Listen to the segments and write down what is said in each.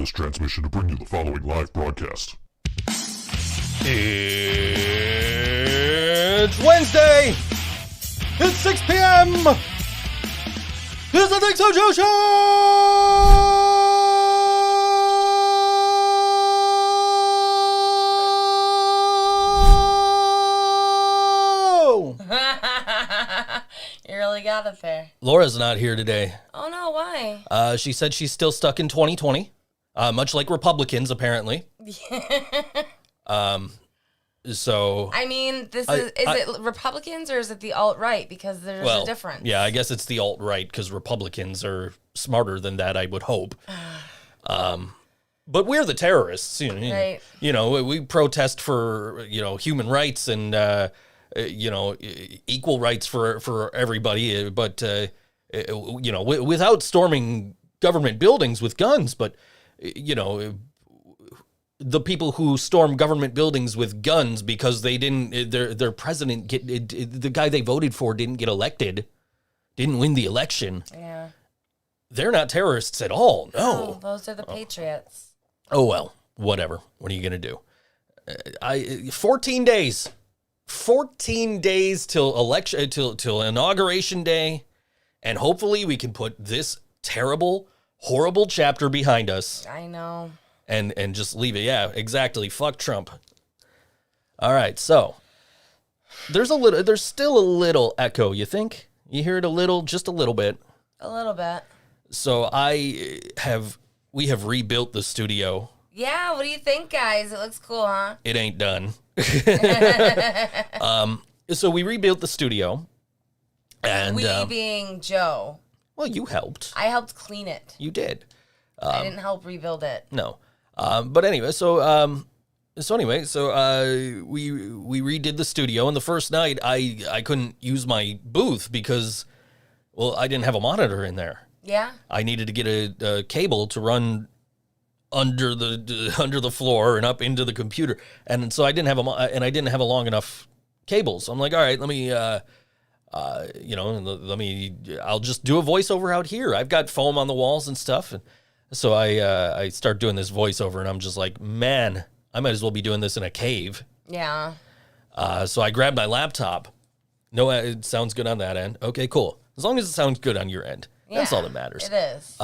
this transmission to bring you the following live broadcast. It's Wednesday! It's 6 p.m! This is the ThinkSoJoE Show! You really got it there. Laura's not here today. Oh no, why? She said she's still stuck in 2020, much like Republicans, apparently. So I mean, is it Republicans or is it the alt-right? Because there's a difference. Yeah, I guess it's the alt-right because Republicans are smarter than that, I would hope. But we're the terrorists, Right. You know, we protest for, human rights and, equal rights for everybody, but, without storming government buildings with guns, but, the people who storm government buildings with guns because they didn't, their president the guy they voted for didn't get elected, didn't win the election. Yeah. They're not terrorists at all. No. Oh, those are the patriots. Oh, well, whatever. What are you going to do? 14 days. 14 days till election, till inauguration day. And hopefully we can put this terrible, horrible chapter behind us. I know. And just leave it. Yeah, exactly. Fuck Trump. All right, so there's still a little echo, you think? You hear it just a little bit. A little bit. So we have rebuilt the studio. Yeah, what do you think, guys? It looks cool, huh? It ain't done. So we rebuilt the studio. And we being Joe. Well, you helped. I helped clean it. You did. I didn't help rebuild it. No. But anyway, we redid the studio, and the first night I couldn't use my booth because, well, I didn't have a monitor in there. Yeah. I needed to get a cable to run under the floor and up into the computer, and so I didn't have a long enough cable. So I'm like, all right, let me, I'll just do a voiceover out here. I've got foam on the walls and stuff, and so I start doing this voiceover, and I'm just like, man, I might as well be doing this in a cave. Yeah. So I grabbed my laptop. No, it sounds good on that end. Okay, cool. As long as it sounds good on your end. That's all that matters. It is.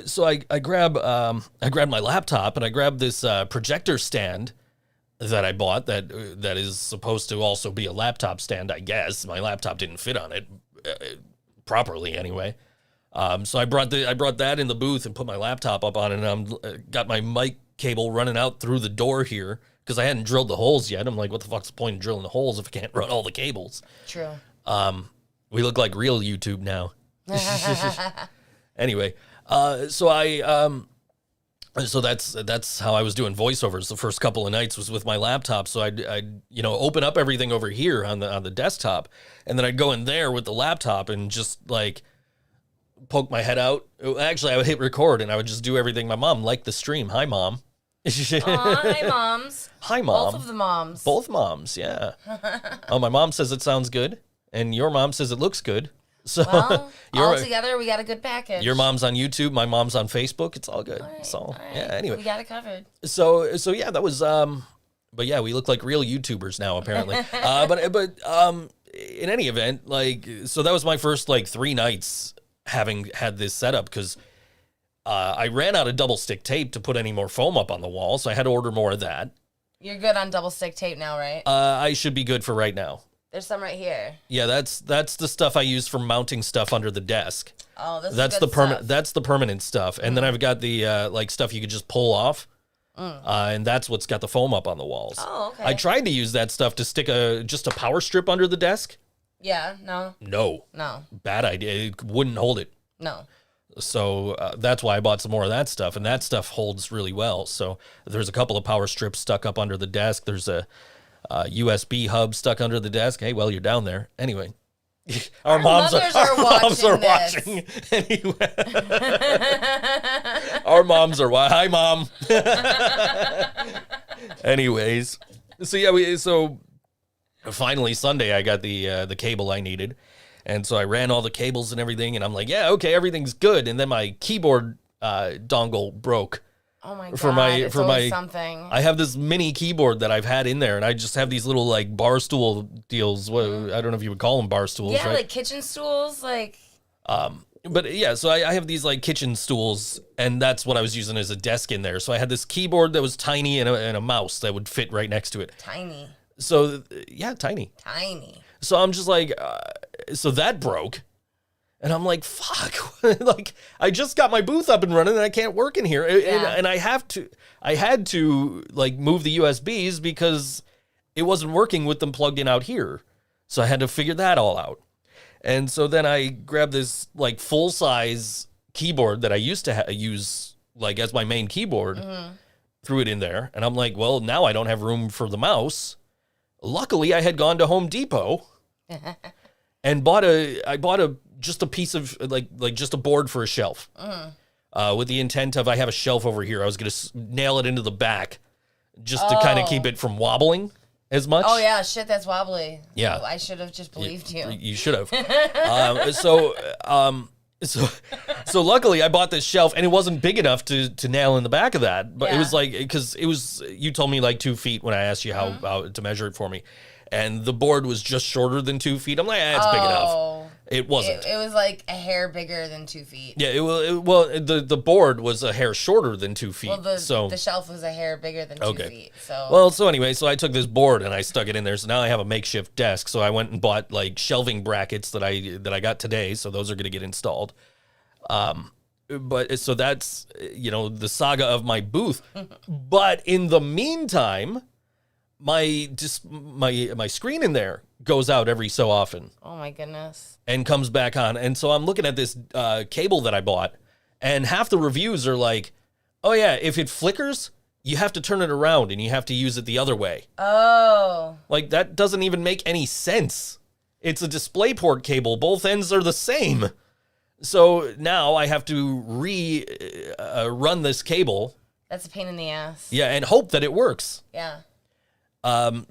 So I grabbed my laptop, and I grabbed this projector stand that I bought that is supposed to also be a laptop stand, I guess. My laptop didn't fit on it properly anyway. So I brought that in the booth and put my laptop up on it, and I'm got my mic cable running out through the door here because I hadn't drilled the holes yet. I'm like, what the fuck's the point of drilling the holes if I can't run all the cables? True. We look like real YouTube now. Anyway, so that's how I was doing voiceovers. The first couple of nights was with my laptop. So I'd open up everything over here on the desktop, and then I'd go in there with the laptop and just like poke my head out. Actually, I would hit record and I would just do everything. My mom liked the stream. Hi, Mom. Hi, moms. Hi, Mom. Both of the moms. Both moms, yeah. Oh, my mom says it sounds good, and your mom says it looks good. So well, all together, we got a good package. Your mom's on YouTube, my mom's on Facebook. It's all good. All right, so all right. yeah. Anyway, we got it covered. So yeah, that was But yeah, we look like real YouTubers now, apparently. But in any event, so that was my first 3 nights having had this setup because I ran out of double stick tape to put any more foam up on the wall, so I had to order more of that. You're good on double stick tape now, right? I should be good for right now. There's some right here. Yeah, that's the stuff I use for mounting stuff under the desk. Oh, that's the permanent. That's the permanent stuff, and then I've got the stuff you could just pull off, and that's what's got the foam up on the walls. Oh, okay. I tried to use that stuff to stick just a power strip under the desk. Yeah. No. No. Bad idea. It wouldn't hold it. No. So that's why I bought some more of that stuff, and that stuff holds really well. So there's a couple of power strips stuck up under the desk. There's a USB hub stuck under the desk. Hey, well, you're down there. Anyway, our moms are watching. Anyway, our moms are watching. Hi, Mom. Anyways, so finally Sunday I got the cable I needed. And so I ran all the cables and everything, and I'm like, yeah, okay, everything's good. And then my keyboard dongle broke. Oh my god! For my something. I have this mini keyboard that I've had in there, and I just have these little like bar stool deals. What I don't know if you would call them bar stools, yeah, right? like kitchen stools, like. But yeah, so I have these like kitchen stools, and that's what I was using as a desk in there. So I had this keyboard that was tiny and a mouse that would fit right next to it. Tiny. So yeah, tiny. Tiny. So I'm just like, so that broke. And I'm like, fuck, like I just got my booth up and running and I can't work in here. And I had to like move the USBs because it wasn't working with them plugged in out here. So I had to figure that all out. And so then I grabbed this like full size keyboard that I used to use like as my main keyboard, threw it in there. And I'm like, well, now I don't have room for the mouse. Luckily I had gone to Home Depot and I bought just a piece of like just a board for a shelf, with the intent of I have a shelf over here. I was going to nail it into the back just to kind of keep it from wobbling as much. Oh yeah, shit, that's wobbly. Yeah, I should have just believed you. You should have. So luckily I bought this shelf and it wasn't big enough to nail in the back of that. But it was like, because it was, you told me like 2 feet when I asked you how to measure it for me. And the board was just shorter than 2 feet. I'm like, it's big enough. It wasn't. It was like a hair bigger than 2 feet. Yeah, the board was a hair shorter than 2 feet. Well, the shelf was a hair bigger than 2 feet. So anyway, so I took this board and I stuck it in there. So now I have a makeshift desk. So I went and bought like shelving brackets that I got today. So those are going to get installed. But so that's, the saga of my booth. But in the meantime, my screen in there goes out every so often. Oh my goodness. And comes back on. And so I'm looking at this cable that I bought, and half the reviews are like, oh yeah, if it flickers, you have to turn it around and you have to use it the other way. Oh. Like, that doesn't even make any sense. It's a DisplayPort cable. Both ends are the same. So now I have to run this cable. That's a pain in the ass. Yeah, and hope that it works. Yeah.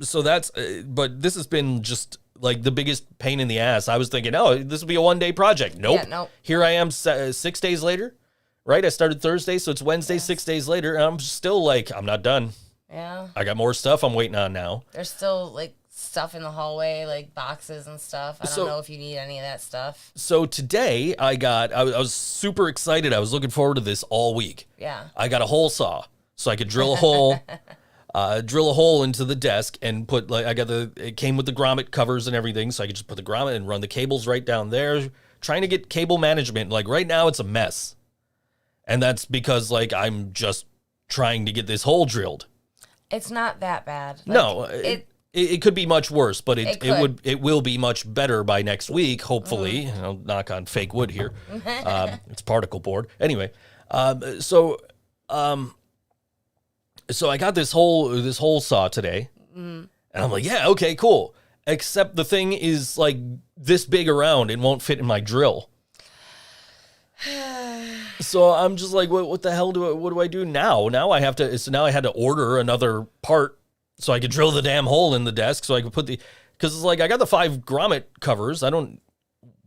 So that's, but this has been just like the biggest pain in the ass. I was thinking, oh, this will be a 1-day project. Nope. Yeah, nope. Here I am 6 days later, right? I started Thursday, so it's Wednesday, 6 days later, and I'm still like, I'm not done. Yeah. I got more stuff I'm waiting on now. There's still like stuff in the hallway, like boxes and stuff. I don't know if you need any of that stuff. So today I was super excited. I was looking forward to this all week. Yeah. I got a hole saw so I could drill a hole. Drill a hole into the desk and put it came with the grommet covers and everything, so I could just put the grommet and run the cables right down there. Trying to get cable management, like right now it's a mess. And that's because like I'm just trying to get this hole drilled. It's not that bad. Like, no, it could be much worse, but it will be much better by next week, hopefully. I'll knock on fake wood here. It's particle board. Anyway, so I got this hole saw today, and I'm like, yeah, okay, cool. Except the thing is like this big around and won't fit in my drill. So I'm just like, what the hell what do I do now? Now I had to order another part so I could drill the damn hole in the desk so I could put because it's like I got the 5 grommet covers. I don't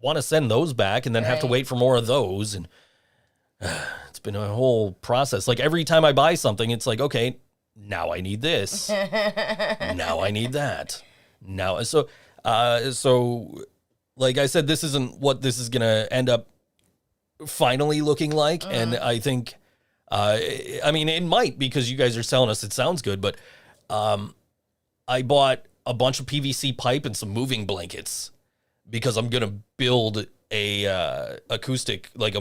want to send those back and then have to wait for more of those, and it's been a whole process. Like every time I buy something, it's like, okay, now I need this. Now I need that. Now, so like I said, this isn't what this is gonna end up finally looking like, and I think, I mean, it might, because you guys are telling us it sounds good, but I bought a bunch of PVC pipe and some moving blankets because I'm gonna build a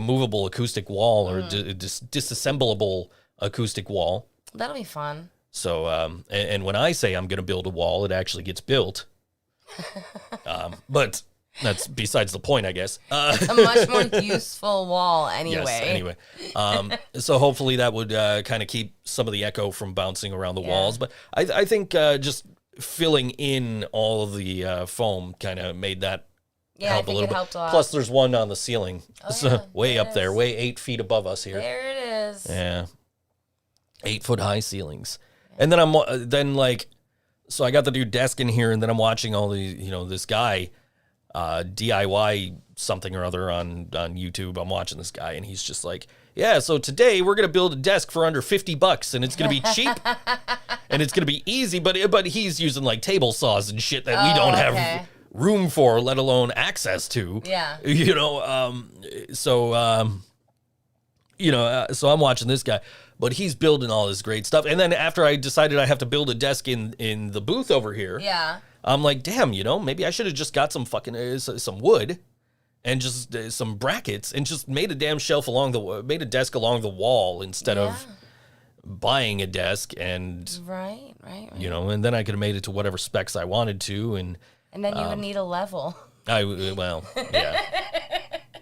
movable acoustic wall, or disassemblable acoustic wall. That'll be fun. So, and when I say I'm going to build a wall, it actually gets built. But that's besides the point, I guess. It's a much more useful wall anyway. Yes, anyway. So hopefully that would kind of keep some of the echo from bouncing around the walls. But I think just filling in all of the foam kind of made that help a little bit. A lot. Plus, there's one on the ceiling, way up there, way 8 feet above us here. There it is. Yeah, 8-foot high ceilings. And then so I got the new desk in here, and then I'm watching all the this guy DIY something or other on YouTube. I'm watching this guy, and he's just like, yeah, so today we're going to build a desk for under $50 and it's going to be cheap and it's going to be easy. But he's using like table saws and shit that we don't have room for, let alone access to. Yeah. So I'm watching this guy, but he's building all this great stuff. And then after I decided I have to build a desk in the booth over here, I'm like, damn, maybe I should have just got some fucking some wood and just some brackets and just made a damn shelf made a desk along the wall instead of buying a desk and right. And then I could have made it to whatever specs I wanted to, and then you would need a level. Yeah.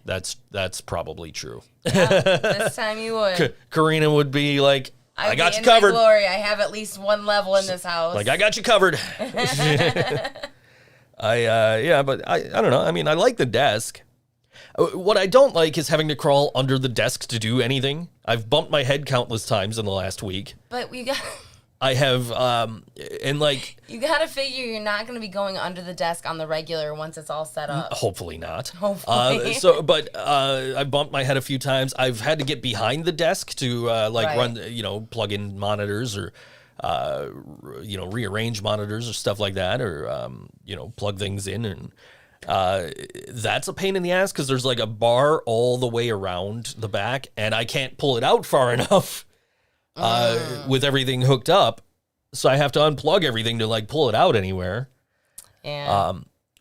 That's probably true. This time you would. Karina would be like, I got you in covered. My glory. I have at least one level in this house. Like, I got you covered. But I don't know. I mean, I like the desk. What I don't like is having to crawl under the desk to do anything. I've bumped my head countless times in the last week. But I have, and like... You gotta figure you're not gonna be going under the desk on the regular once it's all set up. Hopefully not. Hopefully. I bumped my head a few times. I've had to get behind the desk to, run, plug in monitors or, rearrange monitors or stuff like that, or, plug things in. And that's a pain in the ass because there's like a bar all the way around the back and I can't pull it out far enough. With everything hooked up, so I have to unplug everything to like pull it out anywhere. Yeah.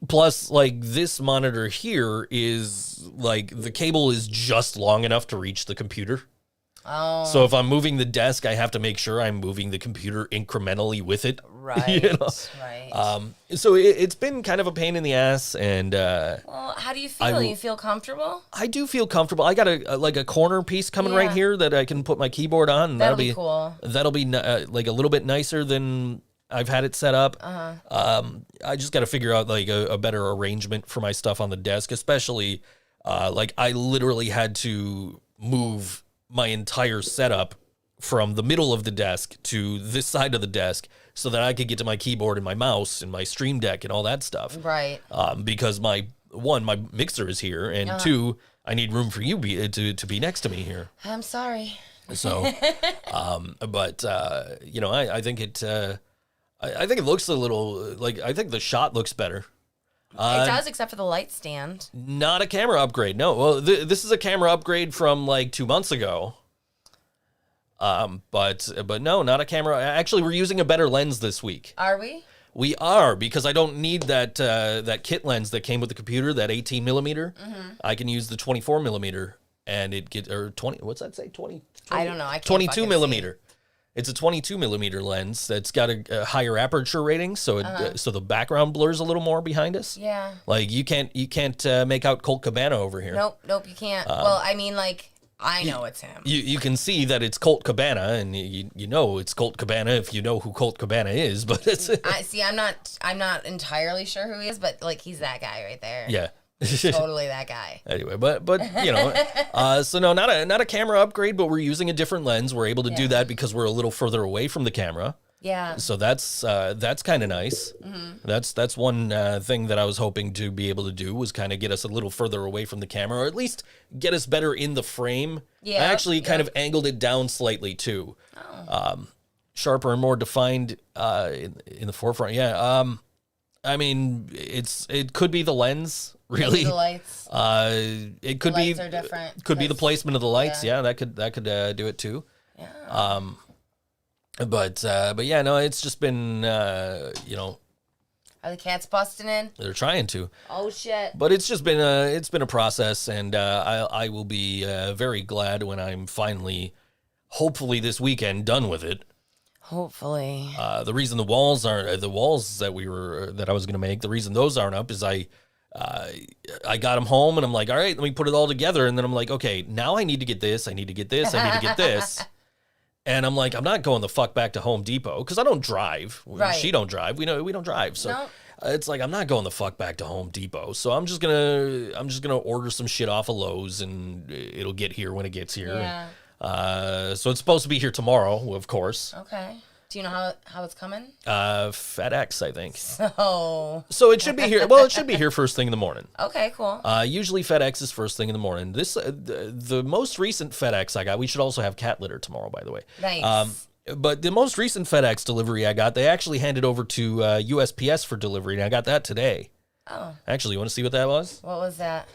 Plus, like this monitor here is like the cable is just long enough to reach the computer. Oh. So if I'm moving the desk, I have to make sure I'm moving the computer incrementally with it. Right. Right. So it's been kind of a pain in the ass, and well, how do you feel? You feel comfortable? I do feel comfortable. I got a corner piece coming right here that I can put my keyboard on. And that'll be cool. That'll be like a little bit nicer than I've had it set up. I just got to figure out like a better arrangement for my stuff on the desk, especially like I literally had to move my entire setup from the middle of the desk to this side of the desk so that I could get to my keyboard and my mouse and my Stream Deck and all that stuff. Right. Because my mixer is here, and two, I need room for you to be next to me here. I'm sorry. So, I think it, I think it looks a little like, I think the shot looks better. It does, except for the light stand. Not a camera upgrade. No. Well, this is a camera upgrade from like 2 months ago. But no, not a camera. Actually, we're using a better lens this week. Are we? We are, because I don't need that kit lens that came with the computer, that 18 millimeter. Mm-hmm. I can use the 24 millimeter, and it gets, or 20. What's that say? 20? I don't know. I can't 22 millimeter. It's a 22 millimeter lens that's got a higher aperture rating, so so the background blurs a little more behind us. Yeah. Like you can't make out Colt Cabana over here. Nope, you can't. Well, I mean, like, I know it's him. You can see that it's Colt Cabana, and you know it's Colt Cabana if you know who Colt Cabana is. But it's I'm not entirely sure who he is, but like he's that guy right there. Yeah. Totally that guy. Anyway, but so no, not a camera upgrade, but we're using a different lens. We're able to do that because we're a little further away from the camera. Yeah. So that's kind of nice. Mm-hmm. That's one thing that I was hoping to be able to do, was kind of get us a little further away from the camera, or at least get us better in the frame. Yeah. I actually kind of angled it down slightly too. Oh. Sharper and more defined in the forefront. Yeah. I mean, it could be the lens. Really, the lights. It could the lights are different. Could be the placement of the lights. Yeah, that could do it too. Yeah. But yeah, no, it's just been Are the cats busting in? They're trying to. Oh shit! But it's just been a process, and I will be very glad when I'm finally, hopefully this weekend, done with it. Hopefully. The reason the walls that I was going to make, the reason those aren't up is I got them home, and I'm like, all right, let me put it all together. And then I'm like, okay, now I need to get this. I need to get this. I need to get this. And I'm like, I'm not going the fuck back to Home Depot because I don't drive. Right. She don't drive. We don't drive. So nope. It's like, I'm not going the fuck back to Home Depot. So I'm just gonna order some shit off of Lowe's, and it'll get here when it gets here. Yeah. So it's supposed to be here tomorrow, of course. Okay. Do you know how it's coming? FedEx, I think. So it should be here. Well, it should be here first thing in the morning. Okay, cool. Usually FedEx is first thing in the morning. This the most recent FedEx I got. We should also have cat litter tomorrow, by the way. Nice. But the most recent FedEx delivery I got, they actually handed over to USPS for delivery, and I got that today. Oh. Actually, you want to see what that was? What was that?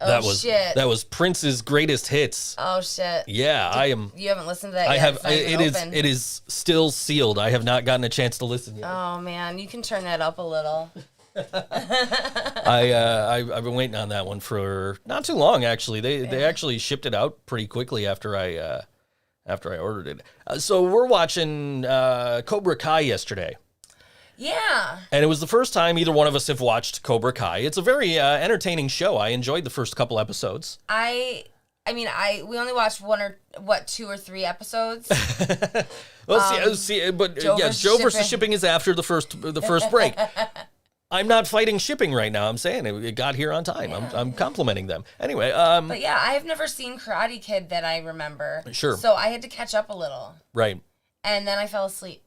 Shit. That was Prince's greatest hits. Oh shit. Yeah, I am. You haven't listened to that I yet? have. It is still sealed. I have not gotten a chance to listen yet. Oh man, you can turn that up a little. I've been waiting on that one for not too long actually. They actually shipped it out pretty quickly after I ordered it. So we're watching Cobra Kai yesterday. Yeah. And it was the first time either one of us have watched Cobra Kai. It's a very entertaining show. I enjoyed the first couple episodes. We only watched 2 or 3 episodes. Well, Joe versus shipping is after the first break. I'm not fighting shipping right now. I'm saying it got here on time. Yeah. I'm complimenting them. Anyway, but yeah, I have never seen Karate Kid that I remember. Sure. So I had to catch up a little. Right. And then I fell asleep.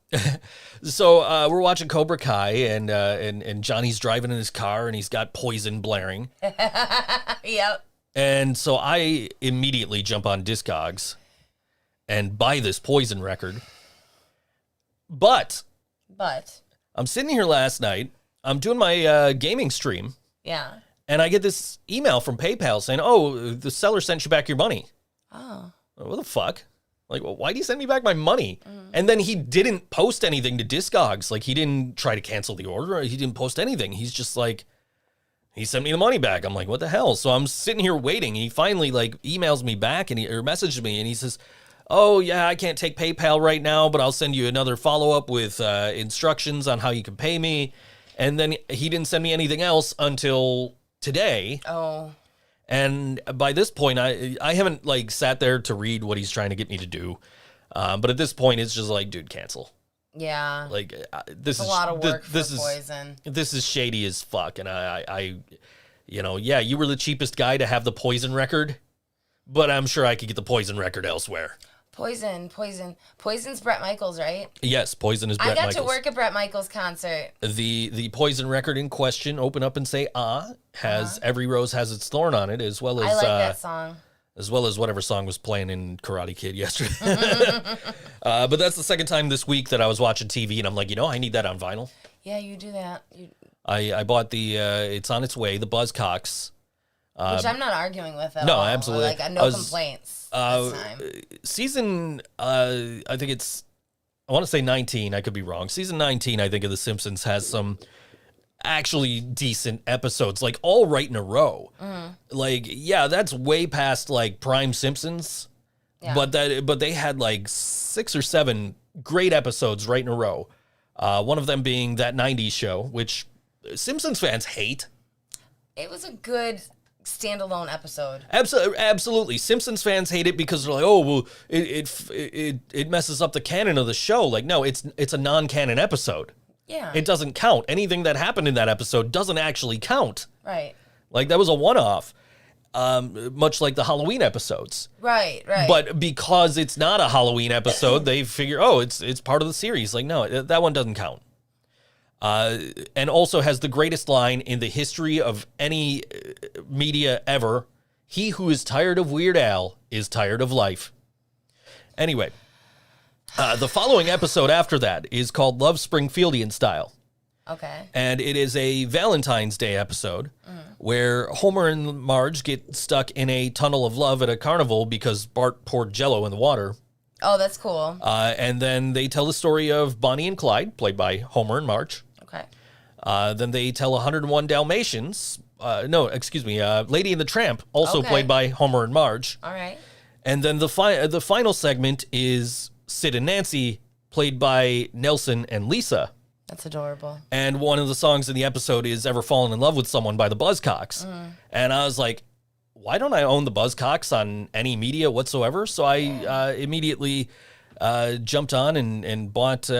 So we're watching Cobra Kai, and Johnny's driving in his car, and he's got Poison blaring. Yep. And so I immediately jump on Discogs and buy this Poison record. But I'm sitting here last night. I'm doing my gaming stream. Yeah. And I get this email from PayPal saying, "Oh, the seller sent you back your money." Oh. What the fuck? Like, well, why do you send me back my money? And then he didn't post anything to Discogs. Like, he didn't try to cancel the order. He didn't post anything. He's just like, he sent me the money back. I'm like, what the hell? So I'm sitting here waiting. And he finally, like, emails me back or messages me. And he says, oh, yeah, I can't take PayPal right now, but I'll send you another follow-up with instructions on how you can pay me. And then he didn't send me anything else until today. Oh. And by this point, I haven't like sat there to read what he's trying to get me to do. But at this point, it's just like, dude, cancel. Yeah. Like this is a lot of work for Poison. This is shady as fuck. And I, you were the cheapest guy to have the Poison record, but I'm sure I could get the Poison record elsewhere. Poison's Bret Michaels, right? Yes, Poison is Bret Michaels. I got to work at Bret Michaels' concert. The Poison record in question, Open Up and Say Ah, has Every Rose Has Its Thorn on it, as well as... I like that song. As well as whatever song was playing in Karate Kid yesterday. But that's the second time this week that I was watching TV, and I'm like, I need that on vinyl. Yeah, you do that. I bought the, it's on its way, the Buzzcocks. Which I'm not arguing with at no, all. Absolutely. Like, no complaints this time. Season, I think it's, I want to say 19, I could be wrong. Season 19, I think, of The Simpsons has some actually decent episodes, like all right in a row. Like, yeah, that's way past like prime Simpsons. Yeah. But they had like 6 or 7 great episodes right in a row. One of them being That 90s Show, which Simpsons fans hate. It was a good standalone episode. Absolutely. Simpsons fans hate it because they're like, oh, well, it messes up the canon of the show. Like, no, it's a non-canon episode. Yeah. It doesn't count. Anything that happened in that episode doesn't actually count. Right. Like, that was a one-off. Much like the Halloween episodes. Right. But because it's not a Halloween episode, they figure, oh, it's part of the series. Like, no, that one doesn't count. And also has the greatest line in the history of any media ever. He who is tired of Weird Al is tired of life. Anyway, the following episode after that is called Love Springfieldian Style. Okay. And it is a Valentine's Day episode where Homer and Marge get stuck in a tunnel of love at a carnival because Bart poured Jell-O in the water. Oh, that's cool. And then they tell the story of Bonnie and Clyde, played by Homer and Marge. Okay. Then they tell 101 Dalmatians. Lady and the Tramp, also played by Homer and Marge. All right. And then the final segment is Sid and Nancy, played by Nelson and Lisa. That's adorable. And one of the songs in the episode is Ever Fallen in Love with Someone by the Buzzcocks. And I was like, why don't I own the Buzzcocks on any media whatsoever? So I immediately jumped on and bought...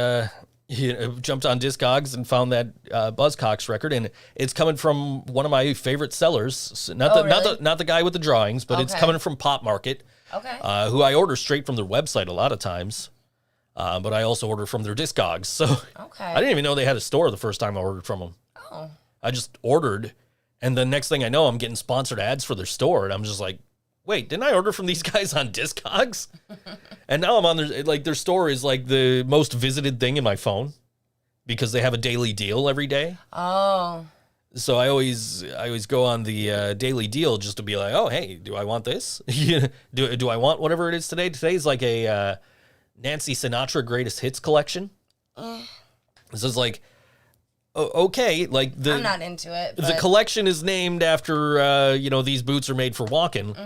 jumped on Discogs and found that Buzzcocks record, and it's coming from one of my favorite sellers. Not the guy with the drawings, but it's coming from Pop Market. Okay. Who I order straight from their website a lot of times. But I also order from their Discogs. So okay. I didn't even know they had a store the first time I ordered from them. Oh. I just ordered, and the next thing I know, I'm getting sponsored ads for their store, and I'm just like, wait, didn't I order from these guys on Discogs? And now I'm on their store is like the most visited thing in my phone because they have a daily deal every day. Oh. So I always go on the daily deal just to be like, oh, hey, do I want this? do I want whatever it is today? Today's like a Nancy Sinatra Greatest Hits collection. This is like, okay, like I'm not into it. The collection is named after, these boots are made for walking.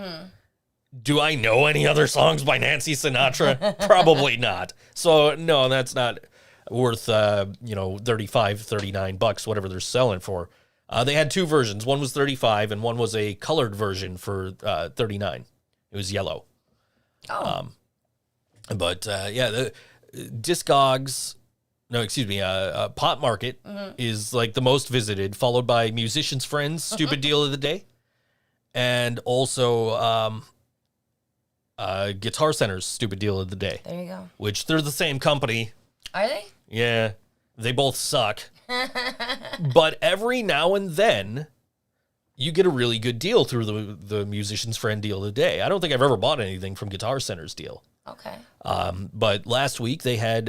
Do I know any other songs by Nancy Sinatra? Probably not. So no, that's not worth, $35, $39, whatever they're selling for. They had two versions. One was $35 and one was a colored version for $39. It was yellow. Oh. The Discogs, Pot Market is like the most visited, followed by Musician's Friends, Stupid Deal of the Day, and also Guitar Center's Stupid Deal of the Day. There you go. Which they're the same company. Are they? Yeah, they both suck. But every now and then, you get a really good deal through the Musician's Friend Deal of the Day. I don't think I've ever bought anything from Guitar Center's deal. Okay. But last week they had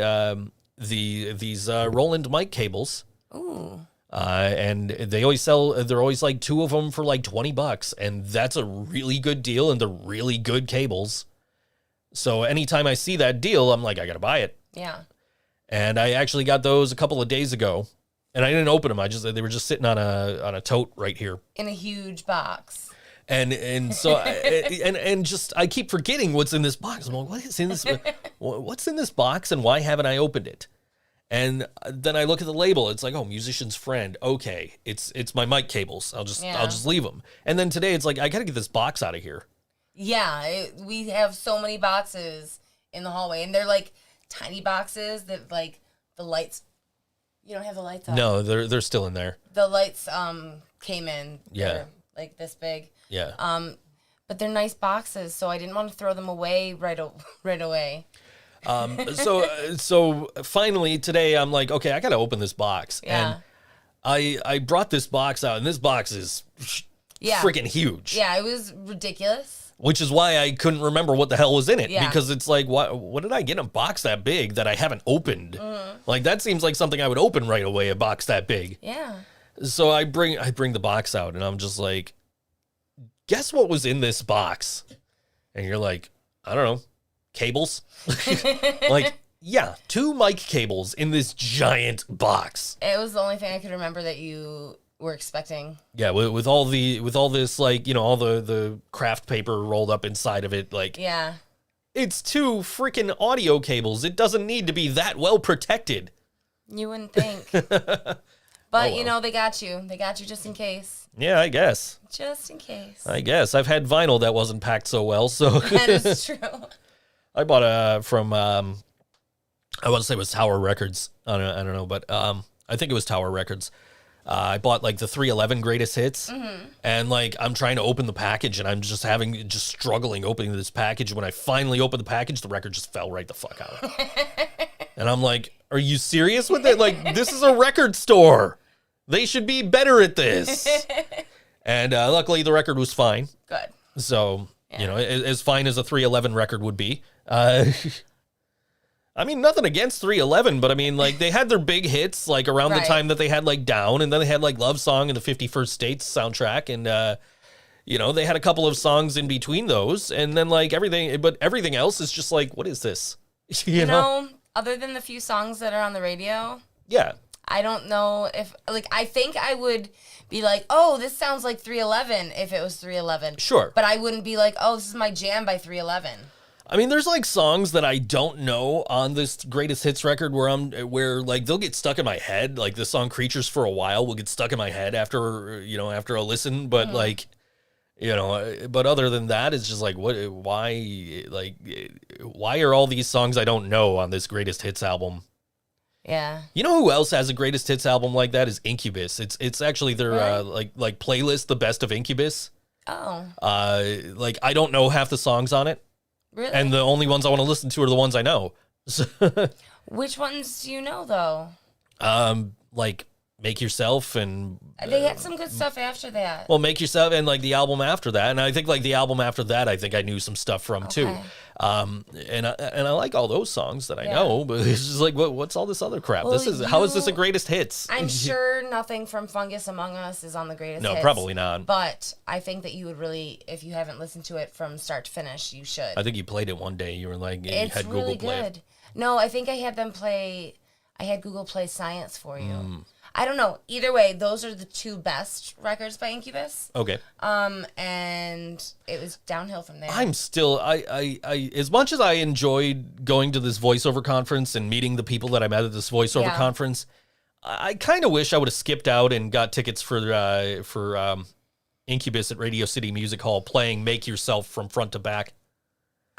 these Roland mic cables. Ooh. And they always they're always like two of them for like $20, and that's a really good deal, and they're really good cables. So anytime I see that deal, I'm like, I gotta buy it. Yeah. And I actually got those a couple of days ago, and I didn't open them. They were just sitting on a tote right here in a huge box. And so I keep forgetting what's in this box. I'm like, what is in this? What's in this box, and why haven't I opened it? And then I look at the label. It's like, oh, Musician's Friend. Okay, it's my mic cables. I'll just leave them. And then today it's like, I gotta get this box out of here. Yeah, we have so many boxes in the hallway, and they're like tiny boxes that like the lights. You don't have the lights on. No, they're still in there. The lights came in. Yeah. They're like this big. Yeah. But they're nice boxes, so I didn't want to throw them away right away. So finally today I'm like, okay, I got to open this box. Yeah. And I brought this box out, and this box is freaking huge. Yeah, it was ridiculous. Which is why I couldn't remember what the hell was in it. Yeah. Because it's like, what did I get in a box that big that I haven't opened? Like, that seems like something I would open right away, a box that big. Yeah. So I bring the box out, and I'm just like, guess what was in this box? And you're like, I don't know, cables? Like, yeah, 2 mic cables in this giant box. It was the only thing I could remember that you were expecting. Yeah, with all this, like, all the craft paper rolled up inside of it, like, yeah, it's 2 freaking audio cables. It doesn't need to be that well protected. You wouldn't think. But, they got you. They got you just in case. Yeah, I guess. Just in case. I guess. I've had vinyl that wasn't packed so well, so. That is true. I bought from, I want to say it was Tower Records. I don't know, but I think it was Tower Records. I bought like the 311 Greatest Hits, and like I'm trying to open the package, and I'm just struggling opening this package. When I finally opened the package, the record just fell right the fuck out. And I'm like, are you serious with it? Like, this is a record store. They should be better at this. And luckily, the record was fine. Good. So, as fine as a 311 record would be. I mean, nothing against 311, but I mean, like, they had their big hits, like, around the time that they had, like, Down, and then they had, like, Love Song and the 51st States soundtrack, and, they had a couple of songs in between those, and then, like, everything else is just like, what is this? You know? Other than the few songs that are on the radio, yeah, I don't know if, like, I think I would be like, oh, this sounds like 311 if it was 311. Sure. But I wouldn't be like, oh, this is my jam by 311. I mean, there's like songs that I don't know on this Greatest Hits record where like they'll get stuck in my head. Like the song "Creatures for a While" will get stuck in my head after a listen. But but other than that, it's just like, why are all these songs I don't know on this Greatest Hits album? Yeah. You know who else has a Greatest Hits album like that is Incubus. It's actually their like playlist, the best of Incubus. Oh. Like I don't know half the songs on it. Really? And the only ones I want to listen to are the ones I know. Which ones do you know, though? Like Make Yourself and... They had some good stuff after that. Well, Make Yourself and like the album after that. And I think like the album after that, I think I knew some stuff from too. And I like all those songs that I know, but it's just like, what's all this other crap? Well, How is this a greatest hits? I'm sure nothing from Fungus Among Us is on the greatest hits. No, probably not. But I think that you would really, if you haven't listened to it from start to finish, you should. I think you played it one day. You were like, you It's had really Google Play. good. No, I think I had them play, I had Google Play Science for you. I don't know. Either way, those are the two best records by Incubus. Okay. And it was downhill from there. I'm still, I as much as I enjoyed going to this voiceover conference and meeting the people that I met at this voiceover conference, I kind of wish I would have skipped out and got tickets for Incubus at Radio City Music Hall playing Make Yourself from front to back.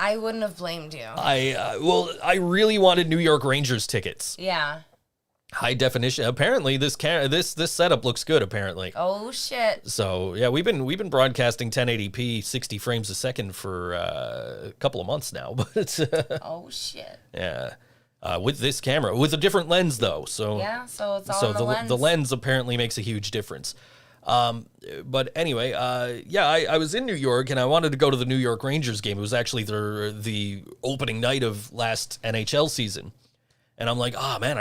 I wouldn't have blamed you. I really wanted New York Rangers tickets. Yeah. High definition. Apparently, this setup looks good. Apparently. Oh shit. So yeah, we've been broadcasting 1080p, 60 frames a second for a couple of months now. But oh shit. Yeah, with this camera, with a different lens though. So yeah, so it's all in the lens. The lens apparently makes a huge difference. But anyway, I was in New York and I wanted to go to the New York Rangers game. It was actually the opening night of last NHL season. And I'm like, man,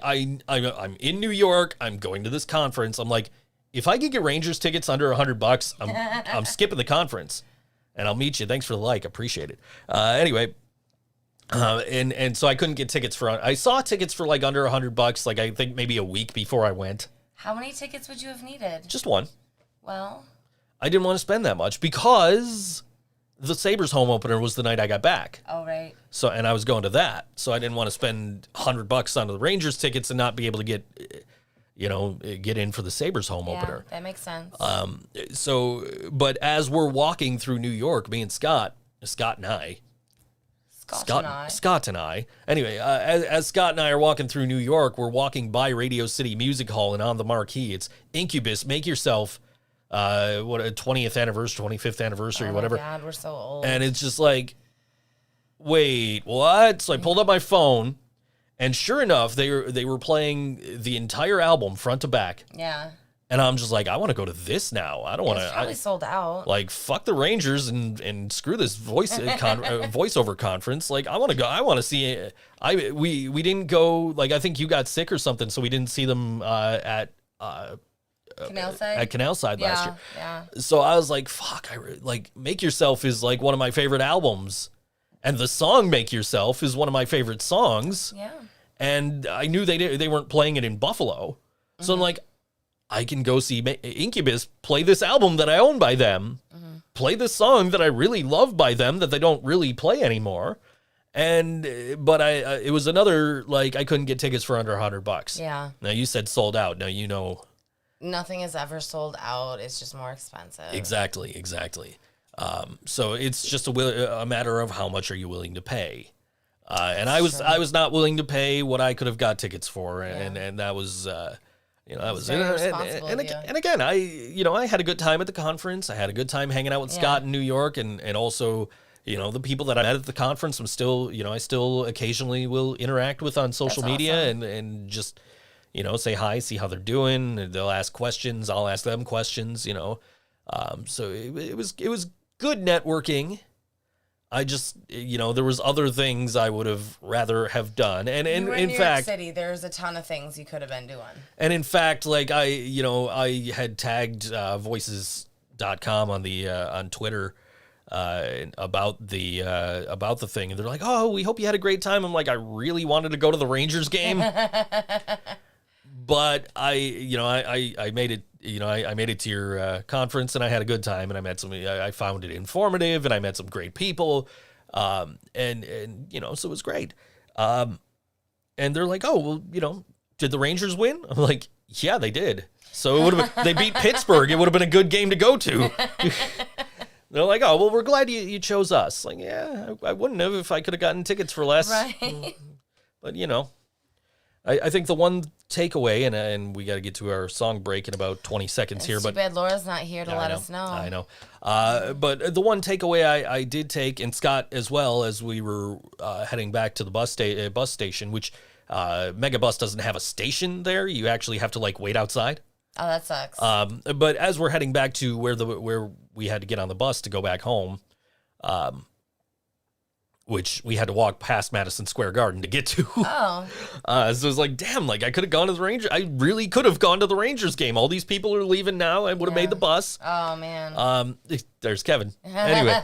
I'm in New York. I'm going to this conference. I'm like, if I could get Rangers tickets under $100, I'm skipping the conference, and I'll meet you. Thanks for the like, appreciate it. Anyway, and so I couldn't get tickets for. I saw tickets for like under $100, like I think maybe a week before I went. How many tickets would you have needed? Just one. Well, I didn't want to spend that much because the Sabres home opener was the night I got back. Oh, right. So, and I was going to that. So I didn't want to spend $100 on the Rangers tickets and not be able to get in for the Sabres home opener. That makes sense. But as we're walking through New York, me and Scott and I. Anyway, as Scott and I are walking through New York, we're walking by Radio City Music Hall, and on the marquee, it's Incubus, Make Yourself, a 20th anniversary, 25th anniversary, whatever. Oh my God, we're so old. And it's just like, wait, what? So I pulled up my phone, and sure enough, they were playing the entire album front to back. Yeah. And I'm just like, I want to go to this now. I don't want to. It's probably sold out. Like, fuck the Rangers and screw this voiceover conference. Like, I want to go. I want to see it. We didn't go. Like, I think you got sick or something, so we didn't see them at Canal Side? At Canal Side last year. Yeah. So I was like, fuck. Make Yourself is like one of my favorite albums, and the song Make Yourself is one of my favorite songs. Yeah. And I knew they weren't playing it in Buffalo, so I'm like, I can go see Incubus play this album that I own by them, play this song that I really love by them that they don't really play anymore. But it was another, like, I couldn't get tickets for under $100. Yeah. Now you said sold out. Now you know. Nothing is ever sold out. It's just more expensive. Exactly. So it's just a matter of how much are you willing to pay. And I was not willing to pay what I could have got tickets for, and that was. That was and again, I had a good time at the conference. I had a good time hanging out with Scott in New York, and also, the people that I met at the conference, I still occasionally will interact with on social media and just, say hi, see how they're doing. And they'll ask questions. I'll ask them questions, So it was good networking. I just, there was other things I would have rather have done. And in New fact, York City, there's a ton of things you could have been doing. And in fact, like I had tagged voices.com on Twitter about the thing. And they're like, "Oh, we hope you had a great time." I'm like, I really wanted to go to the Rangers game. But I made it. I made it to your conference, and I had a good time, and I met I found it informative, and I met some great people, and so it was great. And they're like, "Oh, well, did the Rangers win?" I'm like, "Yeah, they did." So it would have they beat Pittsburgh. It would have been a good game to go to. They're like, "Oh, well, we're glad you chose us." Like, yeah, I wouldn't have if I could have gotten tickets for less. Right. But I think the one takeaway, and we got to get to our song break in about 20 seconds here. Too but bad Laura's not here to I let know, us know. I know. But the one takeaway I did take, and Scott as well, as we were heading back to the bus station, which Megabus doesn't have a station there. You actually have to like wait outside. Oh, that sucks. But as we're heading back to where we had to get on the bus to go back home, which we had to walk past Madison Square Garden to get to. Oh. So it was like, damn, like I could have gone to the Rangers. I really could have gone to the Rangers game. All these people are leaving now. I would have made the bus. Oh, man. There's Kevin. Anyway.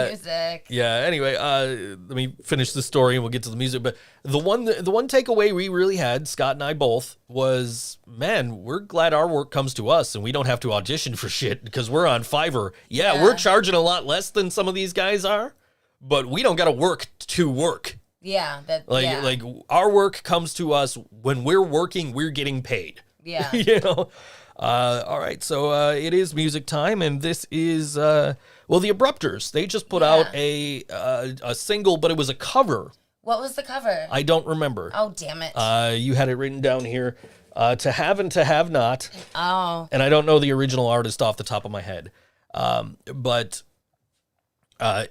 Music. Yeah, anyway, let me finish the story and we'll get to the music. But the one takeaway we really had, Scott and I both, was, man, we're glad our work comes to us and we don't have to audition for shit because we're on Fiverr. Yeah, we're charging a lot less than some of these guys are, but we don't got to work to work. Yeah. Like our work comes to us when we're working, we're getting paid. Yeah. You know? All right, so it is music time, and this is the Abruptors. They just put out a single, but it was a cover. What was the cover? I don't remember. Oh, damn it. You had it written down here, To Have and To Have Not. Oh. And I don't know the original artist off the top of my head, but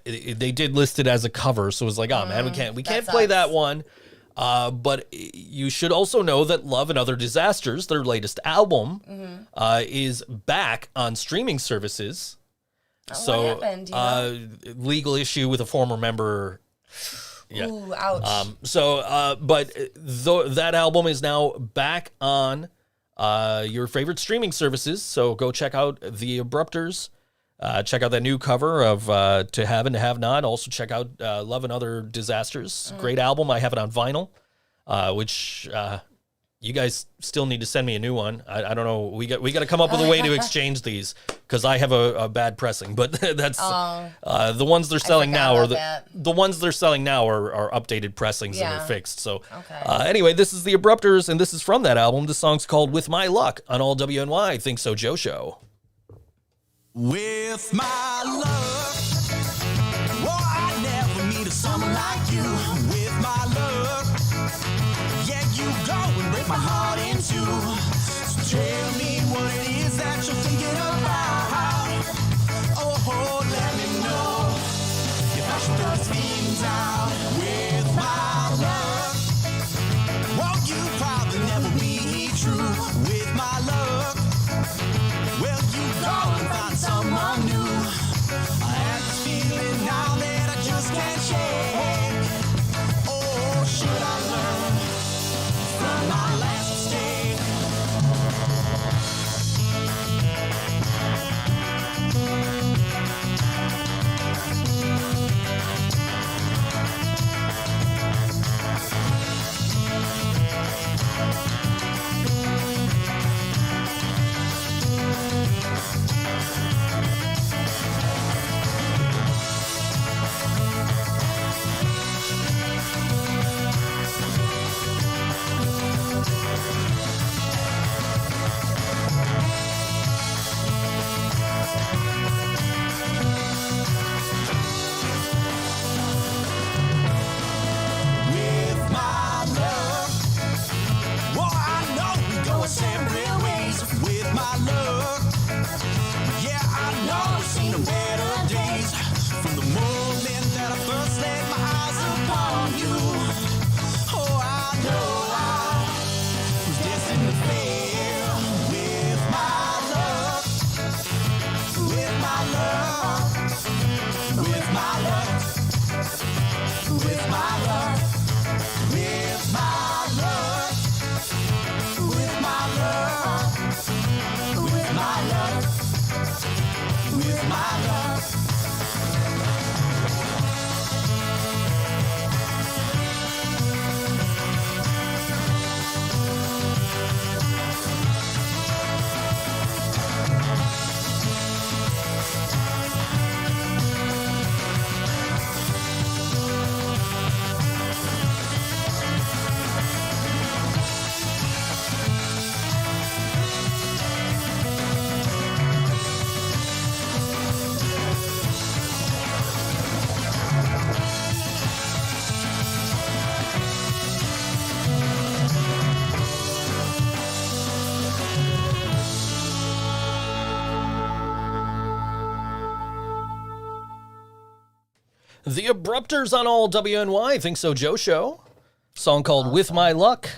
they did list it as a cover, so it was like, oh man, we can't play that one. But you should also know that Love and Other Disasters, their latest album, is back on streaming services. Oh, so, what happened? Legal issue with a former member. Yeah. Ooh, ouch. But that album is now back on your favorite streaming services. So go check out the Abruptors. Check out that new cover of To Have and To Have Not. Also check out Love and Other Disasters. Great album. I have it on vinyl, which you guys still need to send me a new one. I don't know. We got to come up with a way to exchange these because I have a bad pressing. But that's the ones they're selling now are the ones they're selling now are updated pressings and they're fixed. So anyway, this is the Abruptors and this is from that album. The song's called With My Luck on all WNY Think So Joe Show. With my luck, I never meet a someone like you. With my luck, yeah, you go and break my heart in two. So tell me what it is that you're thinking about. Oh, let me know if I should throw these feelings out. With my luck, won't you probably never be true. With my luck, well, you go and find someone new. I have this feeling now that I just can't shake. Oh, should I learn from my last mistake? With my luck, well, I know we go our separate ways. With my luck, yeah, I know I've seen the better days. From the moment that I first laid my eyes upon you, oh, I know I was destined to fail. With my luck, with my luck, with my luck, with my luck, with my luck, with my luck. The Abruptors on all WNY ThinkSoJoE show. Song called With My Luck.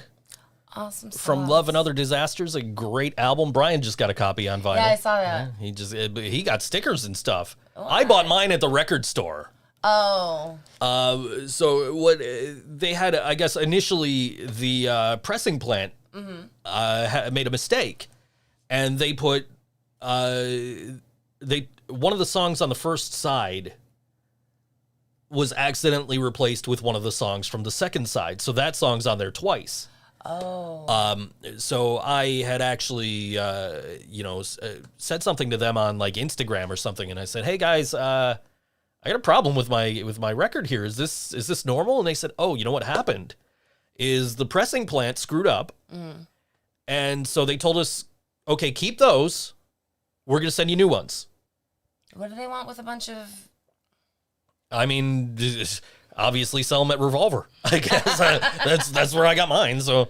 Awesome From sauce. Love and Other Disasters, a great album. Brian just got a copy on vinyl. Yeah, I saw that. He got stickers and stuff. I bought mine at the record store. Oh. So what they had, I guess, initially the pressing plant made a mistake, and they put one of the songs on the first side was accidentally replaced with one of the songs from the second side. So that song's on there twice. Oh. So I had actually, said something to them on like Instagram or something, and I said, "Hey guys, I got a problem with my record here. Is this normal?" And they said, "Oh, you know what happened? Is the pressing plant screwed up?" And so they told us, "Okay, keep those. We're gonna send you new ones." What do they want with a bunch of... I mean, obviously sell them at Revolver. I guess that's where I got mine. So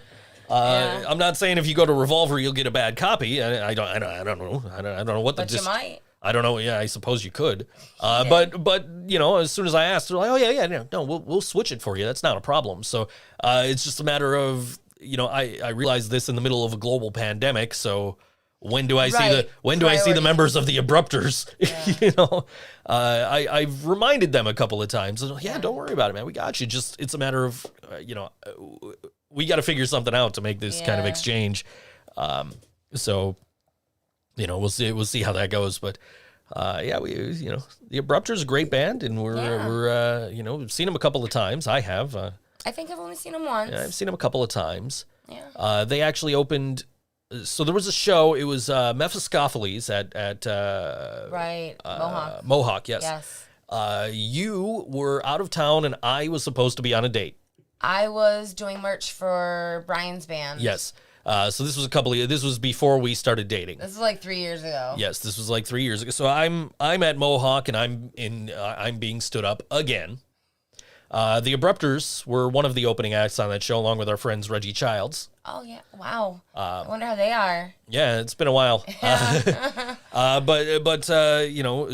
I'm not saying if you go to Revolver you'll get a bad copy. I don't know. I don't know what the. But you might. I don't know. Yeah, I suppose you could. But you know, as soon as I asked, they're like, "Oh yeah, no, we'll switch it for you. That's not a problem." So it's just a matter of, you know, I realized this in the middle of a global pandemic. So when do I see the members of the Abruptors? Yeah. You know, I've reminded them a couple of times. Yeah, don't worry about it, man. We got you. Just it's a matter of we got to figure something out to make this kind of exchange. So. You know, we'll see how that goes, but the Abruptors is a great band, and we're we've seen them a couple of times. I have. I think I've only seen them once. Yeah, I've seen them a couple of times. Yeah. They actually opened. So there was a show. It was Mephistopheles at Mohawk. Mohawk, yes. Yes. You were out of town, and I was supposed to be on a date. I was doing merch for Brian's band. Yes. So this was before we started dating. This was like 3 years ago. Yes, this was like 3 years ago. So I'm at Mohawk, and I'm being stood up again. The Abruptors were one of the opening acts on that show, along with our friends Reggie Childs. Oh yeah! Wow. I wonder how they are. Yeah, it's been a while.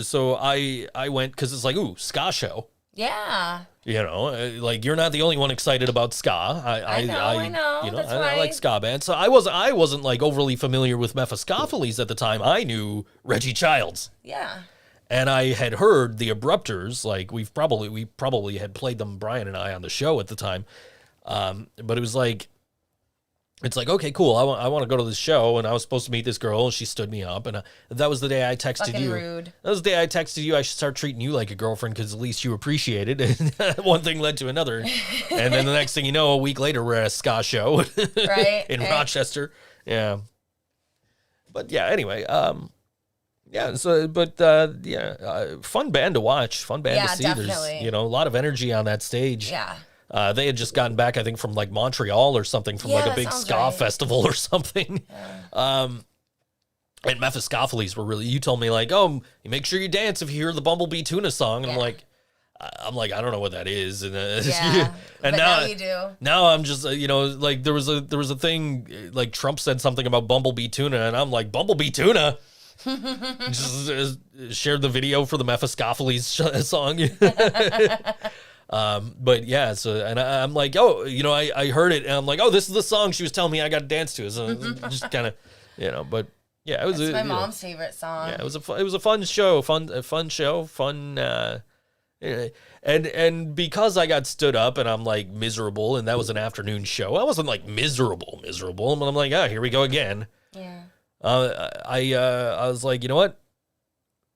So I went because it's like, ooh, ska show. Yeah. You know, like you're not the only one excited about ska. I know. You know, That's I like ska bands. So I wasn't like overly familiar with Mephistopheles at the time. I knew Reggie Childs. Yeah. And I had heard the Abruptors. Like we probably had played them, Brian and I, on the show at the time. But it was like, it's like, okay, cool. I want to go to this show, and I was supposed to meet this girl, and she stood me up, and that was the day I texted Fucking you. rude. That was the day I texted you. I should start treating you like a girlfriend because at least you appreciate it. And one thing led to another, and then the next thing you know, a week later, we're at a ska show, Right, in right. Rochester. Yeah. But yeah, anyway, fun band to watch, fun band to see. Definitely. There's, a lot of energy on that stage. Yeah. They had just gotten back, I think, from like Montreal or something, from like a big ska right. festival or something. Yeah. And Mephistopheles were really, you told me like, oh, you make sure you dance if you hear the Bumblebee Tuna song. And I'm like, I don't know what that is. And, and but now you do. Now I'm just, like there was a thing, like Trump said something about Bumblebee Tuna, and I'm like, Bumblebee Tuna? Just shared the video for the Mephistopheles song. But yeah, so, and I'm like, oh, I heard it, and I'm like, oh, this is the song she was telling me I got to dance to. So just kind of, but yeah, it was my mom's favorite song. Yeah, it was a fun show, and because I got stood up and I'm like miserable, and that was an afternoon show. I wasn't like miserable, but I'm like, here we go again. Yeah. I was like, you know what?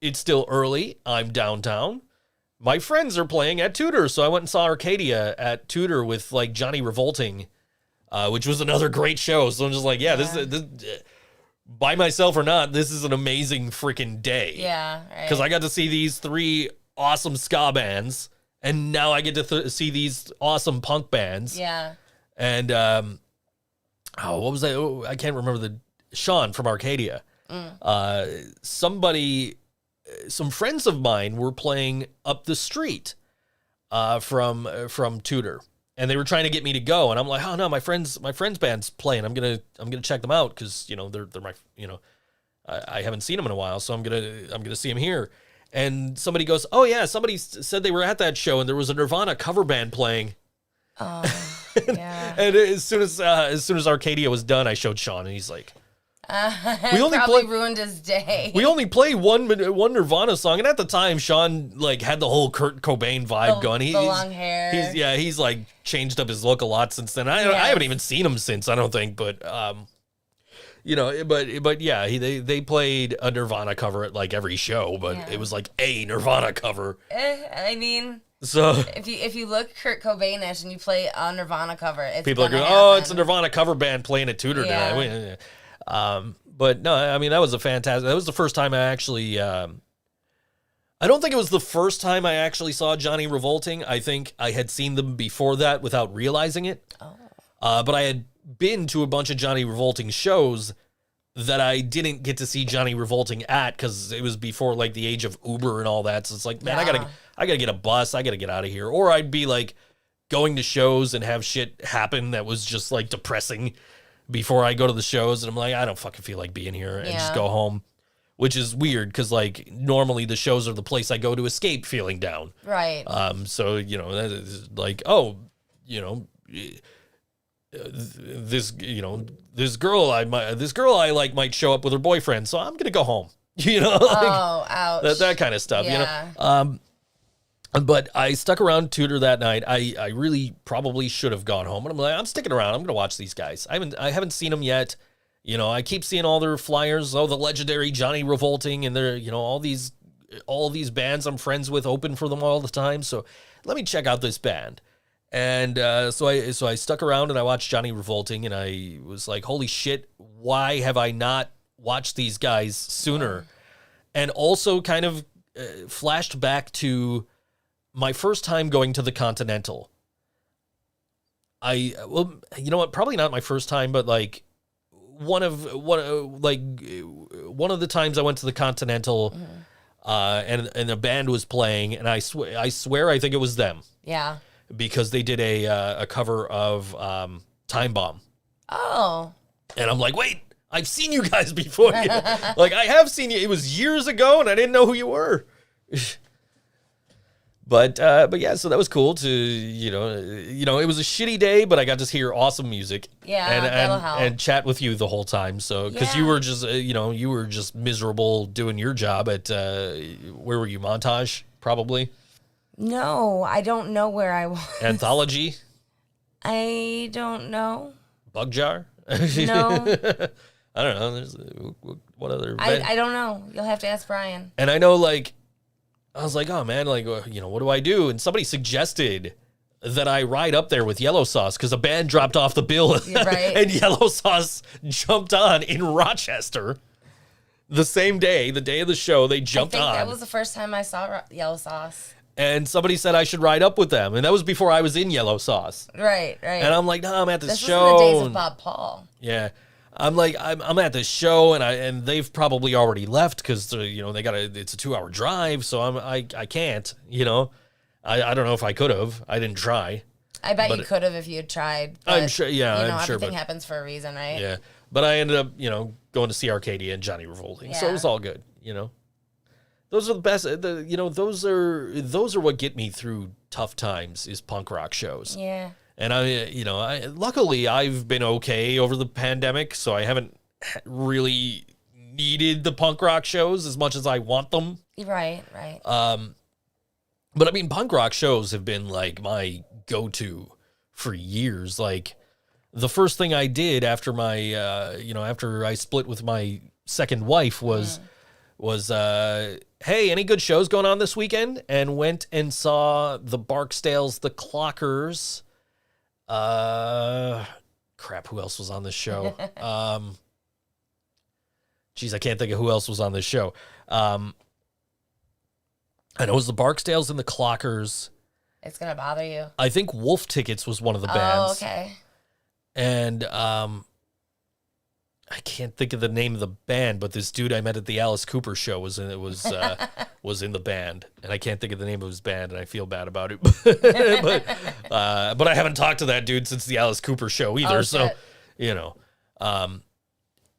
It's still early. I'm downtown. My friends are playing at Tudor, so I went and saw Arcadia at Tudor with like Johnny Revolting, which was another great show. So I'm just like, this by myself or not, this is an amazing freaking day. Yeah, right. Because I got to see these three awesome ska bands, and now I get to see these awesome punk bands. Yeah. And what was that? Oh, I can't remember Sean from Arcadia. Some friends of mine were playing up the street from Tudor, and they were trying to get me to go, and I'm like, oh no, my friend's band's playing. I'm gonna check them out because they're my I haven't seen them in a while, so I'm gonna see them here. and somebody goes, "Oh yeah, somebody said they were at that show and there was a Nirvana cover band playing." Oh, yeah. And as soon as Arcadia was done, I showed Sean, and he's like, We only probably play- ruined his day. "We only play one Nirvana song." And at the time, Sean like had the whole Kurt Cobain vibe going. The long hair. He's like changed up his look a lot since then. I haven't even seen him since, I don't think, but but yeah, they played a Nirvana cover at like every show, but it was like a Nirvana cover. I mean, So if you look Kurt Cobainish and you play a Nirvana cover, it's people are gonna going, "Oh, happen. it's a Nirvana cover band playing at Tudor Yeah. tonight." But no, I mean that was the first time I actually. I don't think it was the first time I actually saw Johnny Revolting. I think I had seen them before that without realizing it. Oh. But I had been to a bunch of Johnny Revolting shows that I didn't get to see Johnny Revolting at because it was before like the age of Uber and all that. So it's like, man, I gotta get a bus. I gotta get out of here. Or I'd be like going to shows and have shit happen that was just like depressing before I go to the shows. And I'm like, I don't fucking feel like being here, and just go home, which is weird because like normally the shows are the place I go to escape feeling down. Right. So, that is like, oh, this girl I like might show up with her boyfriend, so I'm gonna go home. Oh, ouch. that kind of stuff. Yeah. But I stuck around Tudor that night. I really probably should have gone home, but I'm like, I'm sticking around. I'm gonna watch these guys. I haven't seen them yet. I keep seeing all their flyers. Oh, the legendary Johnny Revolting, and they're all these bands I'm friends with open for them all the time. So let me check out this band. And so I stuck around and I watched Johnny Revolting, and I was like, holy shit, why have I not watched these guys sooner? And also kind of flashed back to my first time going to the Continental. You know what? Probably not my first time, but like one of the times I went to the Continental, and a band was playing, and I swear I think it was them. Yeah. Because they did a cover of Time Bomb. Oh. And I'm like, wait, I've seen you guys before. Like, I have seen you. It was years ago, and I didn't know who you were. But yeah, so that was cool to, it was a shitty day, but I got to hear awesome music. Yeah, that'll help. And chat with you the whole time. So, because you were just miserable doing your job at, where were you, Montage, probably? No, I don't know where I was. Anthology? I don't know. Bug Jar? No. I don't know. There's what other? I don't know. You'll have to ask Brian. And I know, like, I was like, oh man, like, what do I do? And somebody suggested that I ride up there with Yellow Sauce because a band dropped off the bill, right. And Yellow Sauce jumped on in Rochester the same day, the day of the show. They jumped on. That was the first time I saw Yellow Sauce. And somebody said I should ride up with them, and that was before I was in Yellow Sauce. Right. And I'm like, no, I'm at this show. This was in the days of Bob Paul. Yeah. I'm like, I'm at this show, and they've probably already left because it's a 2-hour drive, so I can't, I don't know if I could have. I didn't try. I bet you could have if you had tried. But, I'm sure. Yeah, I'm sure. Everything happens for a reason, right? Yeah, but I ended up, going to see Arcadia and Johnny Revolting, so it was all good. Those are the best. Those are what get me through tough times is punk rock shows. Yeah. And luckily I've been okay over the pandemic, so I haven't really needed the punk rock shows as much as I want them. Right. But I mean, punk rock shows have been like my go-to for years. Like the first thing I did after my, after I split with my second wife was, hey, any good shows going on this weekend? And went and saw the Barksdales, the Clockers. Crap, who else was on this show? Geez, I can't think of who else was on this show. I know it was the Barksdales and the Clockers. It's going to bother you. I think Wolf Tickets was one of the bands. Oh, okay. And I can't think of the name of the band, but this dude I met at the Alice Cooper show was in the band, and I can't think of the name of his band, and I feel bad about it. but I haven't talked to that dude since the Alice Cooper show either. Oh, so, shit.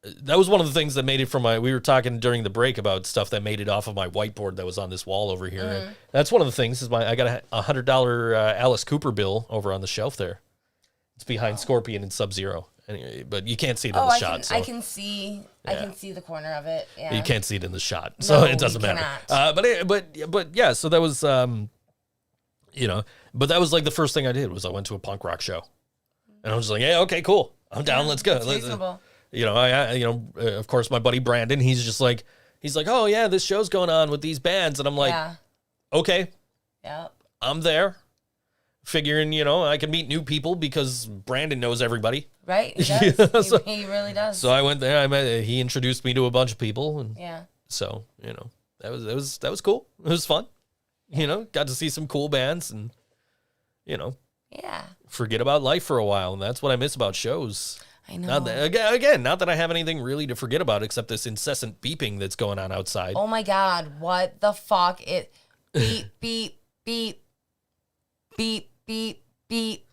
that was one of the things that made it from we were talking during the break about stuff that made it off of my whiteboard that was on this wall over here. And that's one of the things is I got a $100 Alice Cooper bill over on the shelf there. It's behind Scorpion and Sub-Zero. Anyway, but you can't see it in the shot. I can see the corner of it. Yeah. You can't see it in the shot, so it doesn't matter. But yeah, so that was but that was like the first thing I did was I went to a punk rock show, and I was just like, hey, okay, cool, I'm down, let's go. Reasonable. Of course, my buddy Brandon, he's like, oh yeah, this show's going on with these bands, and I'm like, okay, yeah, I'm there. Figuring, I can meet new people because Brandon knows everybody. Right, he does. He really does. So I went there. He introduced me to a bunch of people, and yeah. So that was cool. It was fun. Got to see some cool bands, and yeah, forget about life for a while, and that's what I miss about shows. I know. Not that I have anything really to forget about except this incessant beeping that's going on outside. Oh my God! What the fuck? It beep beep beep beep. Beep beep.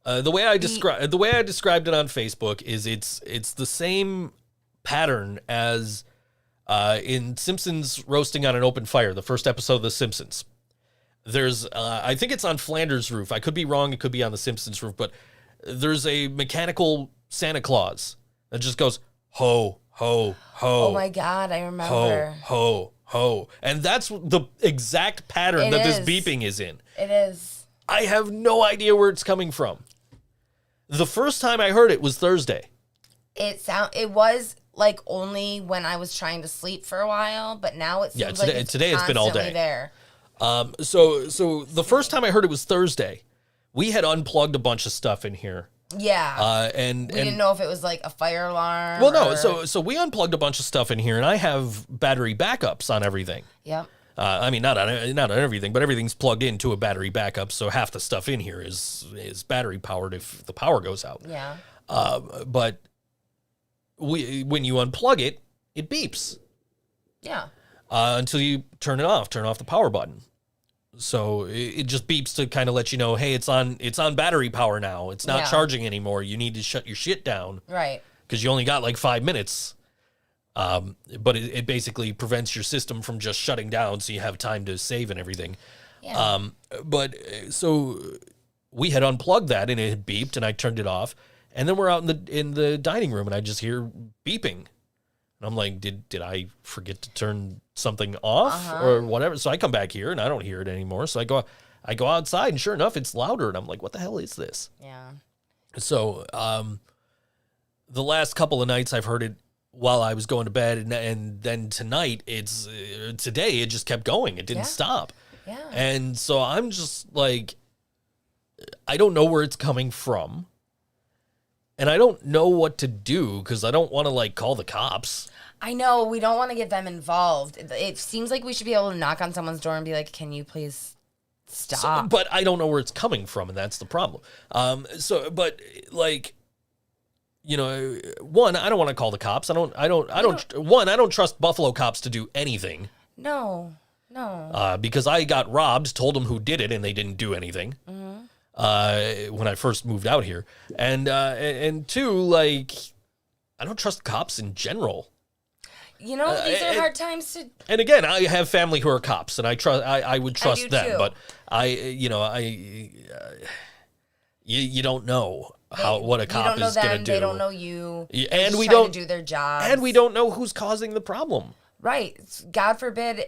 The way I described it on Facebook is it's the same pattern as in Simpsons Roasting on an Open Fire, the first episode of The Simpsons. There's I think it's on Flanders' roof. I could be wrong. It could be on the Simpsons roof, but there's a mechanical Santa Claus that just goes ho ho ho. Oh my God, I remember. Ho ho ho, and that's the exact pattern that this beeping is in. It is. I have no idea where it's coming from. The first time I heard it was Thursday. It was like only when I was trying to sleep for a while, but now it seems like today it's been all day there. So the first time I heard it was Thursday. We had unplugged a bunch of stuff in here. Yeah. And we didn't know if it was like a fire alarm. Well, no. So we unplugged a bunch of stuff in here, and I have battery backups on everything. Yep. Not on everything, but everything's plugged into a battery backup, so half the stuff in here is battery powered if the power goes out. Yeah. But when you unplug it, it beeps. Yeah. Until you turn off the power button. So it just beeps to kind of let you know, hey, it's on battery power now. It's not charging anymore. You need to shut your shit down. Right. Because you only got like 5 minutes. But it basically prevents your system from just shutting down, so you have time to save and everything. Yeah. But so we had unplugged that, and it had beeped, and I turned it off, and then we're out in the dining room, and I just hear beeping, and I'm like, did I forget to turn something off or whatever? So I come back here, and I don't hear it anymore. So I go outside, and sure enough, it's louder, and I'm like, what the hell is this? Yeah. So the last couple of nights I've heard it while I was going to bed, and then tonight today it just kept going. It didn't stop. Yeah. And so I'm just like, I don't know where it's coming from, and I don't know what to do because I don't want to like call the cops. I know, we don't want to get them involved. It seems like we should be able to knock on someone's door and be like, can you please stop? But I don't know where it's coming from, and that's the problem. But like, one, I don't want to call the cops. I don't trust Buffalo cops to do anything. No. Because I got robbed, told them who did it, and they didn't do anything. Mm-hmm. When I first moved out here, and two, like, I don't trust cops in general. These are hard times to. And again, I have family who are cops, and I would trust them, too. but you don't know what a cop is going to do. They don't know you. And we don't do their job. And we don't know who's causing the problem. Right. God forbid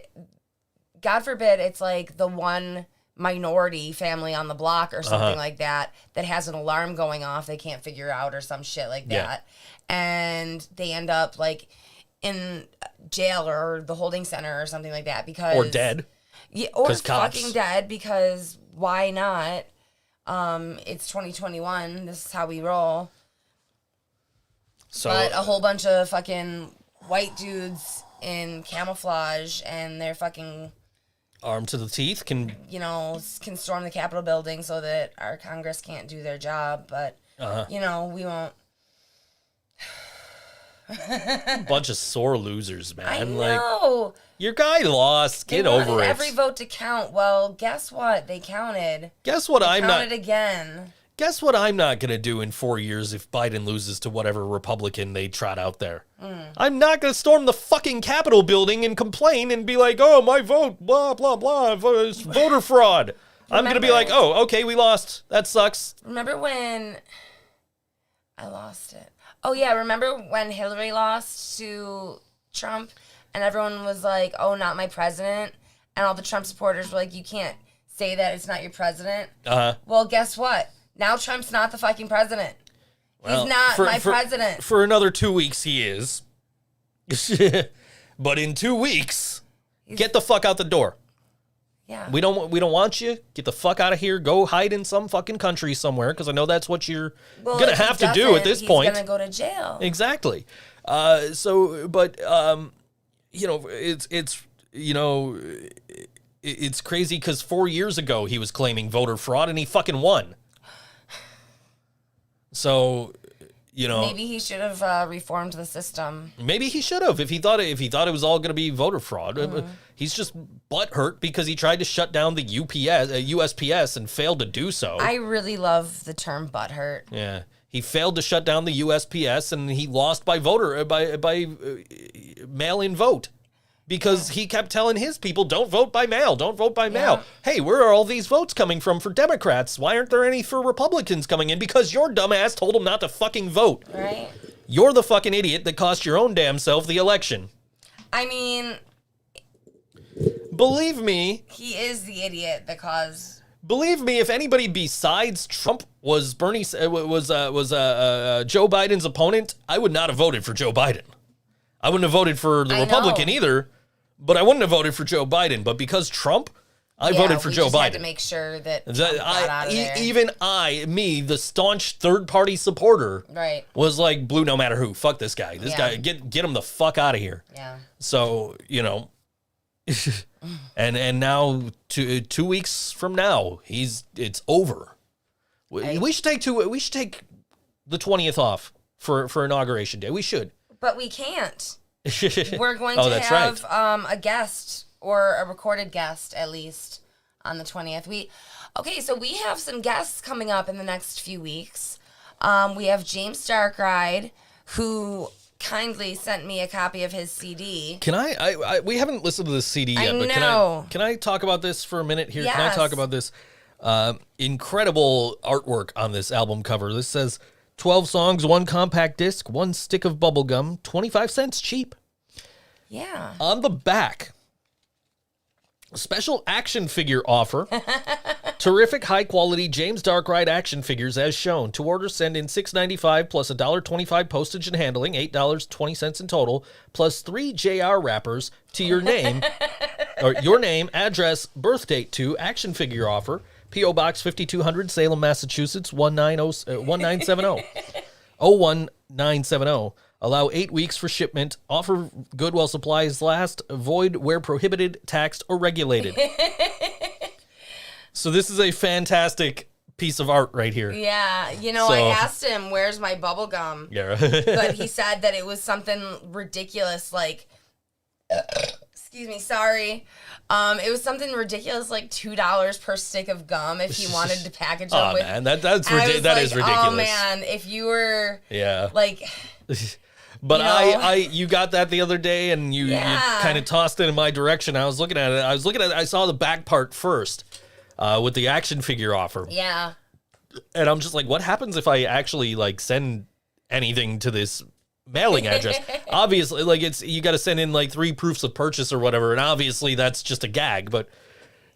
it's like the one minority family on the block or something like that has an alarm going off they can't figure out or some shit like that. And they end up like in jail or the holding center or something like that or dead. Yeah, or fucking dead because why not? It's 2021. This is how we roll. But a whole bunch of fucking white dudes in camouflage and they're fucking armed to the teeth can storm the Capitol building so that our Congress can't do their job. But we won't. Bunch of sore losers, man. I know. Like, your guy lost. Get over it. Every vote to count. Well, guess what? They counted. Guess what? They counted again. Guess what I'm not going to do in 4 years if Biden loses to whatever Republican they trot out there? I'm not going to storm the fucking Capitol building and complain and be like, oh, my vote, blah, blah, blah, it's voter fraud. I'm going to be like, oh, okay, we lost. That sucks. Remember when I lost it? Oh, yeah, remember when Hillary lost to Trump and everyone was like, oh, not my president? And all the Trump supporters were like, you can't say that it's not your president. Uh-huh. Well, guess what? Now Trump's not the fucking president. Well, he's not my president. For another 2 weeks, he is. But in 2 weeks, get the fuck out the door. Yeah. We don't want you. Get the fuck out of here. Go hide in some fucking country somewhere, because I know that's what you're gonna have to do at this point. He's gonna go to jail. Exactly. It's crazy because 4 years ago he was claiming voter fraud and he fucking won. So, maybe he should have reformed the system. Maybe he should have if he thought it was all going to be voter fraud. He's just butthurt because he tried to shut down the USPS and failed to do so. I really love the term butthurt. Yeah, he failed to shut down the USPS and he lost by mail-in vote. Because he kept telling his people, don't vote by mail, don't vote by mail. Hey, where are all these votes coming from for Democrats? Why aren't there any for Republicans coming in? Because your dumbass told them not to fucking vote. Right. You're the fucking idiot that cost your own damn self the election. I mean... Believe me... He is the idiot that caused... Believe me, if anybody besides Trump was Joe Biden's opponent, I would not have voted for Joe Biden. I wouldn't have voted for the Republican either, but I wouldn't have voted for Joe Biden. But because Trump, I voted for Joe Biden. Had to make sure that Trump got out of there. Even the staunch third-party supporter, was like, blue no matter who. Fuck this guy. This guy, get him the fuck out of here. Yeah. So, and now 2 weeks from now, it's over. We should take the 20th off for Inauguration Day. We should. But we can't. We're going to have a guest, or a recorded guest at least, on the 20th. So we have some guests coming up in the next few weeks. We have James Darkride, who kindly sent me a copy of his CD. Can we haven't listened to this CD yet, but can I talk about this for a minute here? Yes. Can I talk about this? Incredible artwork on this album cover. This says 12 songs, 1 compact disc, 1 stick of bubble gum, 25 cents cheap. Yeah. On the back, special action figure offer. Terrific high-quality James Darkride action figures as shown. To order, send in $6.95 plus $1.25 postage and handling, $8.20 in total, plus 3 JR wrappers to your name, or your name, address, birth date to, action figure offer, P.O. Box 5200, Salem, Massachusetts, 1970. 01970. Allow 8 weeks for shipment. Offer good while supplies last. Void where prohibited, taxed, or regulated. So this is a fantastic piece of art right here. Yeah. I asked him, where's my bubble gum? Yeah. But he said that it was something ridiculous, like... Excuse me, sorry. It was something ridiculous, like $2 per stick of gum if he wanted to package them with. Oh man, that is ridiculous. Oh man, if you were like, but you got that the other day and you kind of tossed it in my direction. I was looking at it. I saw the back part first, with the action figure offer. Yeah. And I'm just like, what happens if I actually like send anything to this mailing address? Obviously, like you got to send in like 3 proofs of purchase or whatever, and obviously that's just a gag. But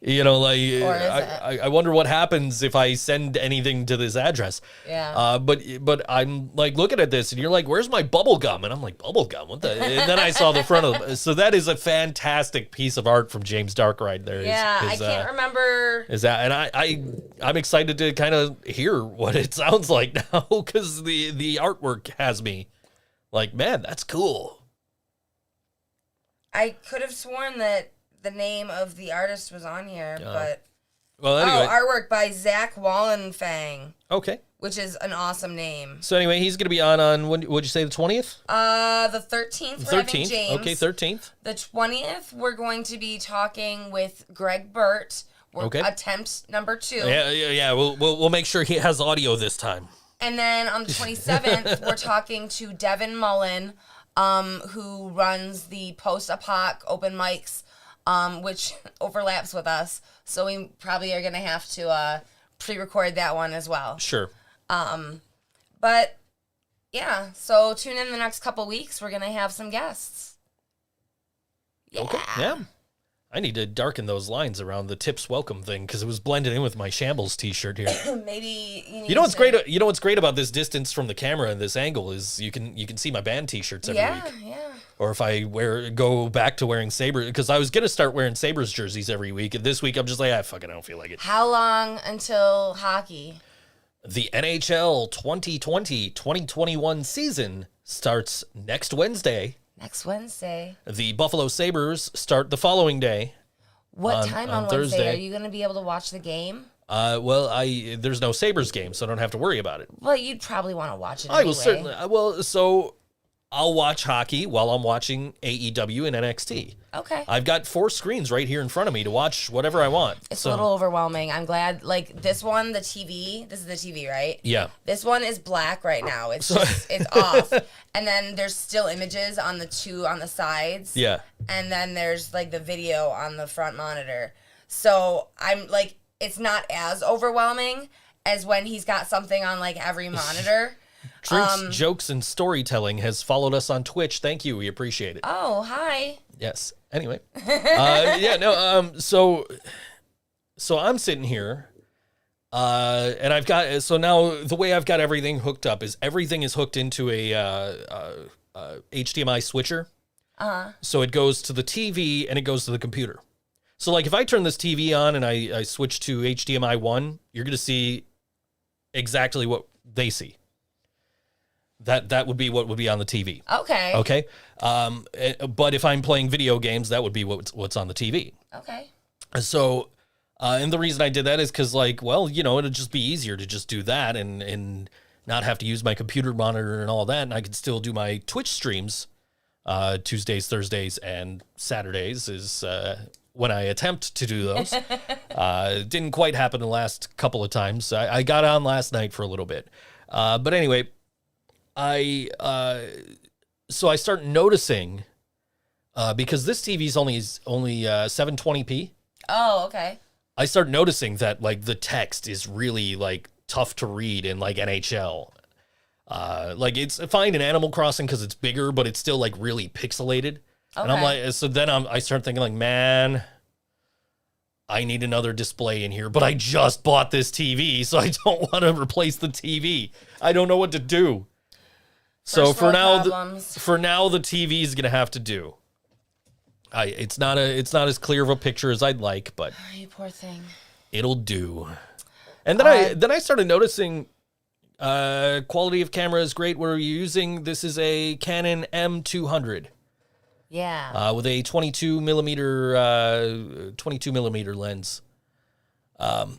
I wonder what happens if I send anything to this address. Yeah. But I'm like looking at this, and you're like, "Where's my bubble gum?" And I'm like, "Bubble gum? What the?" And then I saw the front of it. So that is a fantastic piece of art from James Darkride. There. Yeah, I can't remember. Is that? And I'm excited to kind of hear what it sounds like now because the artwork has me. Like, man, that's cool. I could have sworn that the name of the artist was on here, but... Well, anyway. Artwork by Zach Wallenfang. Okay. Which is an awesome name. So anyway, he's going to be on when would you say, the 20th? The 13th, we're having James. Okay, 13th. The 20th, we're going to be talking with Greg Burt. Okay. Attempt number 2. Yeah. We'll make sure he has audio this time. And then on the 27th, we're talking to Devin Mullen, who runs the post-apoc open mics, which overlaps with us. So we probably are going to have to pre-record that one as well. Sure. But yeah, so tune in the next couple weeks. We're going to have some guests. Yeah. Okay. Yeah. I need to darken those lines around the tips welcome thing because it was blended in with my shambles T-shirt here. Maybe you know what's great. You know what's great about this distance from the camera and this angle is you can see my band T-shirts every week. Yeah. Or if I go back to wearing Sabres, because I was gonna start wearing Sabres jerseys every week, and this week I'm just like, I don't feel like it. How long until hockey? The NHL 2020-2021 season starts next Wednesday. Next Wednesday. The Buffalo Sabres start the following day. What time on Wednesday? Thursday. Are you going to be able to watch the game? Well, there's no Sabres game, so I don't have to worry about it. Well, you'd probably want to watch it I will certainly. So I'll watch hockey while I'm watching AEW and NXT. Okay. I've got 4 screens right here in front of me to watch whatever I want. It's a little overwhelming. I'm glad. Like this one, the TV. This is the TV, right? Yeah. This one is black right now. It's it's off, and then there's still images on the 2 on the sides. Yeah. And then there's like the video on the front monitor. So I'm like, it's not as overwhelming as when he's got something on like every monitor. Drinks, Jokes, and Storytelling has followed us on Twitch. Thank you. We appreciate it. Oh, hi. Yes. Anyway. So I'm sitting here, and I've got, so now the way I've got everything hooked up is everything is hooked into a HDMI switcher. So it goes to the TV and it goes to the computer. So like if I turn this TV on and I switch to HDMI 1, you're going to see exactly what they see. That would be what would be on the TV. Okay. Okay. But if I'm playing video games, that would be what's on the TV. Okay. So, and the reason I did that is because, like, well, you know, it'd just be easier to just do that and not have to use my computer monitor and all that, and I could still do my Twitch streams Tuesdays, Thursdays, and Saturdays is when I attempt to do those. It didn't quite happen the last couple of times. I got on last night for a little bit. But anyway, so I start noticing, because this TV's only 720p. Oh, okay. I start noticing that like the text is really like tough to read in like NHL. Like it's fine in Animal Crossing because it's bigger, but it's still like really pixelated. Okay. And I'm like, so then I start thinking like, man, I need another display in here, but I just bought this TV, so I don't want to replace the TV. I don't know what to do. So for now, the TV is gonna have to do. It's not as clear of a picture as I'd like, but you poor thing. It'll do. And then I started noticing quality of camera is great. We're using, this is a Canon M200. Yeah. With a 22 millimeter lens. But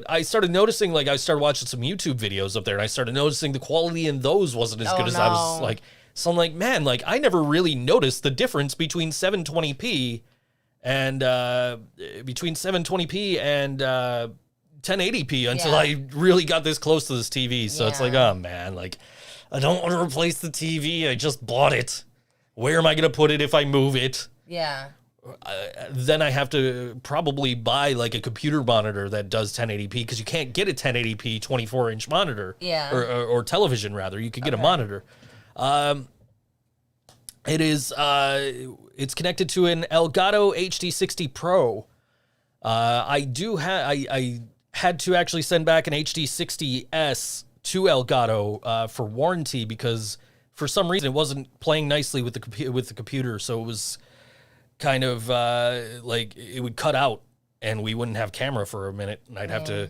I started noticing, like, I started watching some YouTube videos up there, and I started noticing the quality in those wasn't as good as I was like. So I'm like, man, like, I never really noticed the difference between 720p and 1080p until I really got this close to this TV. So it's like, oh man, like, I don't want to replace the TV. I just bought it. Where am I going to put it if I move it? Yeah. Then I have to probably buy like a computer monitor that does 1080p, because you can't get a 1080p 24-inch monitor. Yeah. Or television, rather. You could get a monitor. It is it's connected to an Elgato HD60 Pro. I had to actually send back an HD60S to Elgato for warranty, because for some reason it wasn't playing nicely with the computer, so it was kind of like it would cut out and we wouldn't have camera for a minute, and I'd have to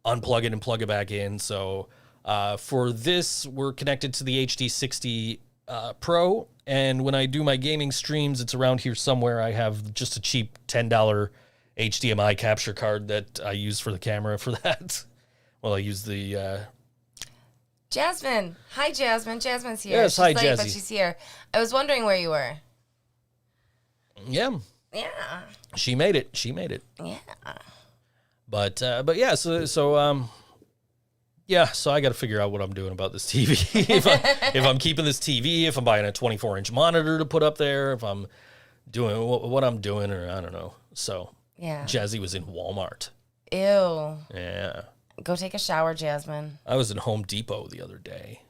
unplug it and plug it back in. So for this, we're connected to the HD60 Pro, and when I do my gaming streams, it's around here somewhere. I have just a cheap $10 HDMI capture card that I use for the camera for that. Well, I use the Jasmine. Hi, Jasmine. Jasmine's here. Yes, she's hi, late, Jazzy. but she's here. I was wondering where you were. Yeah. Yeah. She made it. She made it. Yeah. But yeah, so I got to figure out what I'm doing about this TV. if I'm keeping this TV, if I'm buying a 24-inch monitor to put up there, if I'm doing what I'm doing, or I don't know. So Yeah. Jazzy was in Walmart. Ew. Yeah. Go take a shower, Jasmine. I was in Home Depot the other day.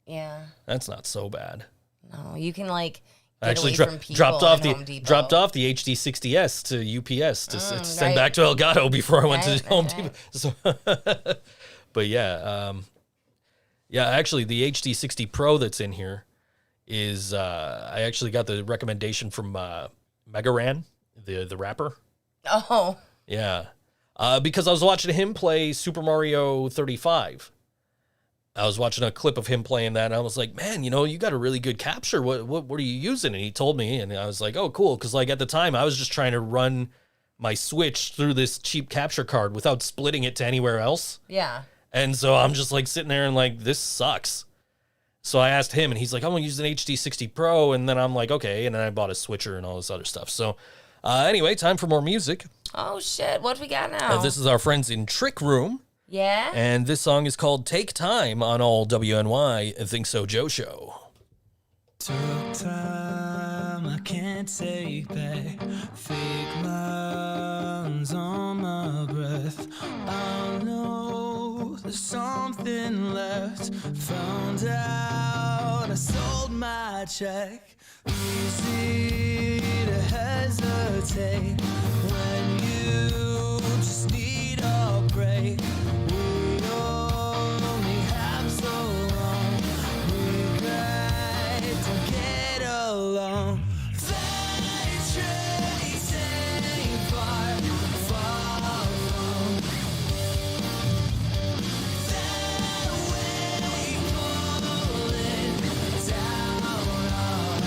Yeah. That's not so bad. No, you can like I get actually away from people dropped off in Home Depot. dropped off the HD60S to UPS to send right. back to Elgato before I went Right, to Home right, Depot. So, but yeah, actually the HD60 Pro that's in here is I actually got the recommendation from Megaran, the rapper. Oh. Yeah, because I was watching him play Super Mario 35. I was watching a clip of him playing that, and I was like, man, you got a really good capture. What are you using? And he told me, and I was like, oh, cool. Because like at the time, I was just trying to run my Switch through this cheap capture card without splitting it to anywhere else. Yeah. And so I'm just like sitting there and like, this sucks. So I asked him, and he's like, I'm going to use an HD60 Pro. And then I'm like, okay. And then I bought a switcher and all this other stuff. So anyway, time for more music. Oh, shit. What do we got now? This is our friends in Trick Room. Yeah? And this song is called Take Time on all WNY ThinkSoJoE show. Took time, I can't take back. Fake lines on my breath. I know there's something left. Found out I sold my check. Easy to hesitate when you just need a break. We only have so long. Regret to get along. They chasing far, far from. Then we falling down on.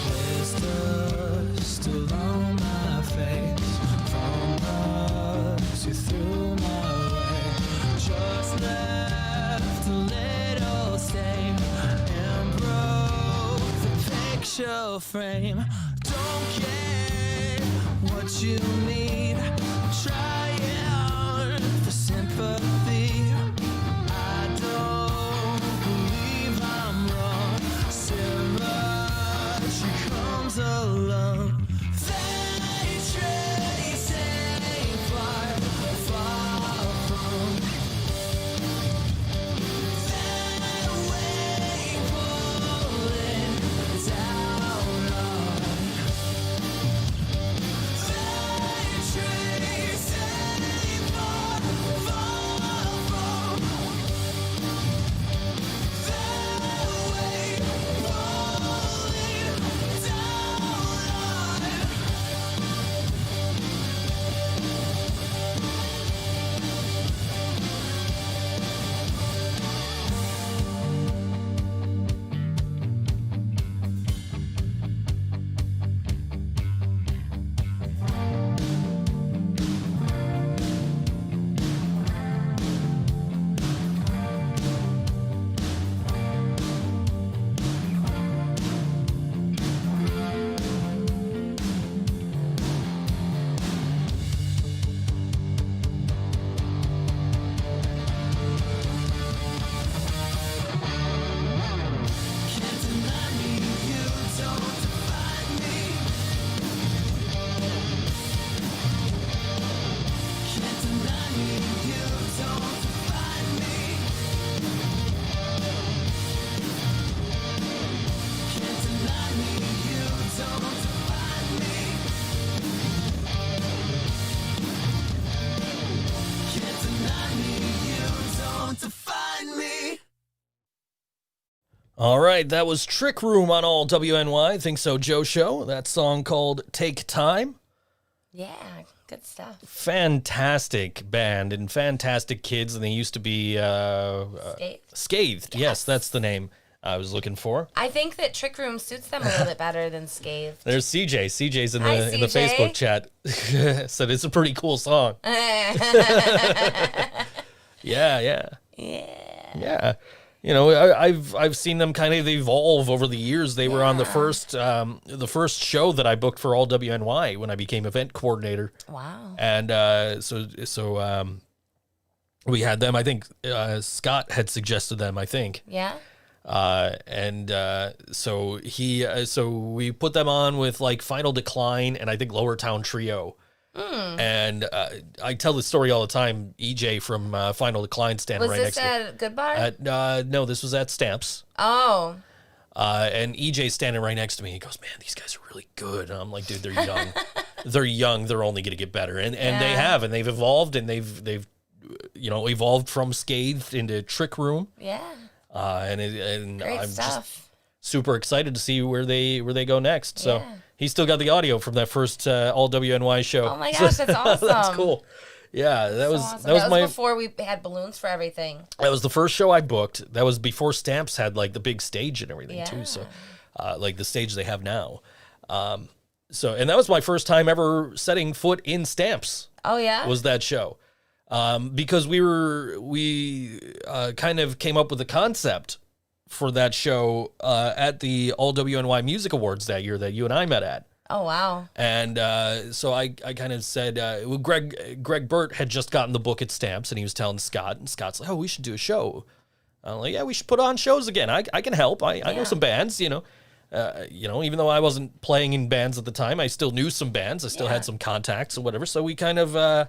There's dust along my face from bugs you threw my way. Just left a little stain and broke the picture frame. Don't care what you need. Trying for sympathy. I don't believe I'm wrong. Sarah, she comes along. They chasing far, far from. Then we falling down on. They chasing far, far from. Then we falling down on. Can't deny me, you don't define me. Can't deny me, you don't define me. Can't deny me, you don't define me. Can't deny me, you don't define me. All right, that was Trick Room on all WNY ThinkSoJoE show. That song called Take Time. Yeah. Good stuff. Fantastic band and fantastic kids, and they used to be Scathed. Yes, that's the name I was looking for. I think that Trick Room suits them a little bit better than Scathed. There's CJ. CJ's in the Hi, in the CJ. Facebook chat. Said it's a pretty cool song. Yeah. Yeah. you know, I've seen them kind of evolve over the years. They were on the first show that I booked for all WNY when I became event coordinator. Wow. And so we had them. I think Scott had suggested them, I think. Yeah. So we put them on with like Final Decline and I think Lower Town Trio. And I tell this story all the time. EJ from Final Decline standing right next to me. Was this at Good Bar? No, this was at Stamps. Oh. And EJ standing right next to me. He goes, "Man, these guys are really good." And I'm like, "Dude, they're young. They're young. They're only going to get better." And they have, and they've evolved, and they've evolved from Scathed into Trick Room. Yeah. And Great I'm stuff. just super excited to see where they go next. So he's still got the audio from that first all WNY show. Oh my gosh, that's awesome. That's cool. Yeah, that was awesome. that was my before we had balloons for everything. That was the first show I booked. That was before Stamps had like the big stage and everything too. So like the stage they have now. And that was my first time ever setting foot in Stamps. Oh yeah. Was that show. Because we kind of came up with a concept for that show at the All WNY Music Awards that year that you and I met at. Oh, wow. And so I kind of said, Greg Burt had just gotten the book at Stamps, and he was telling Scott, and Scott's like, "Oh, we should do a show." I'm like, "Yeah, we should put on shows again. I can help. I know some bands, even though I wasn't playing in bands at the time, I still knew some bands. I still had some contacts or whatever. So we kind of,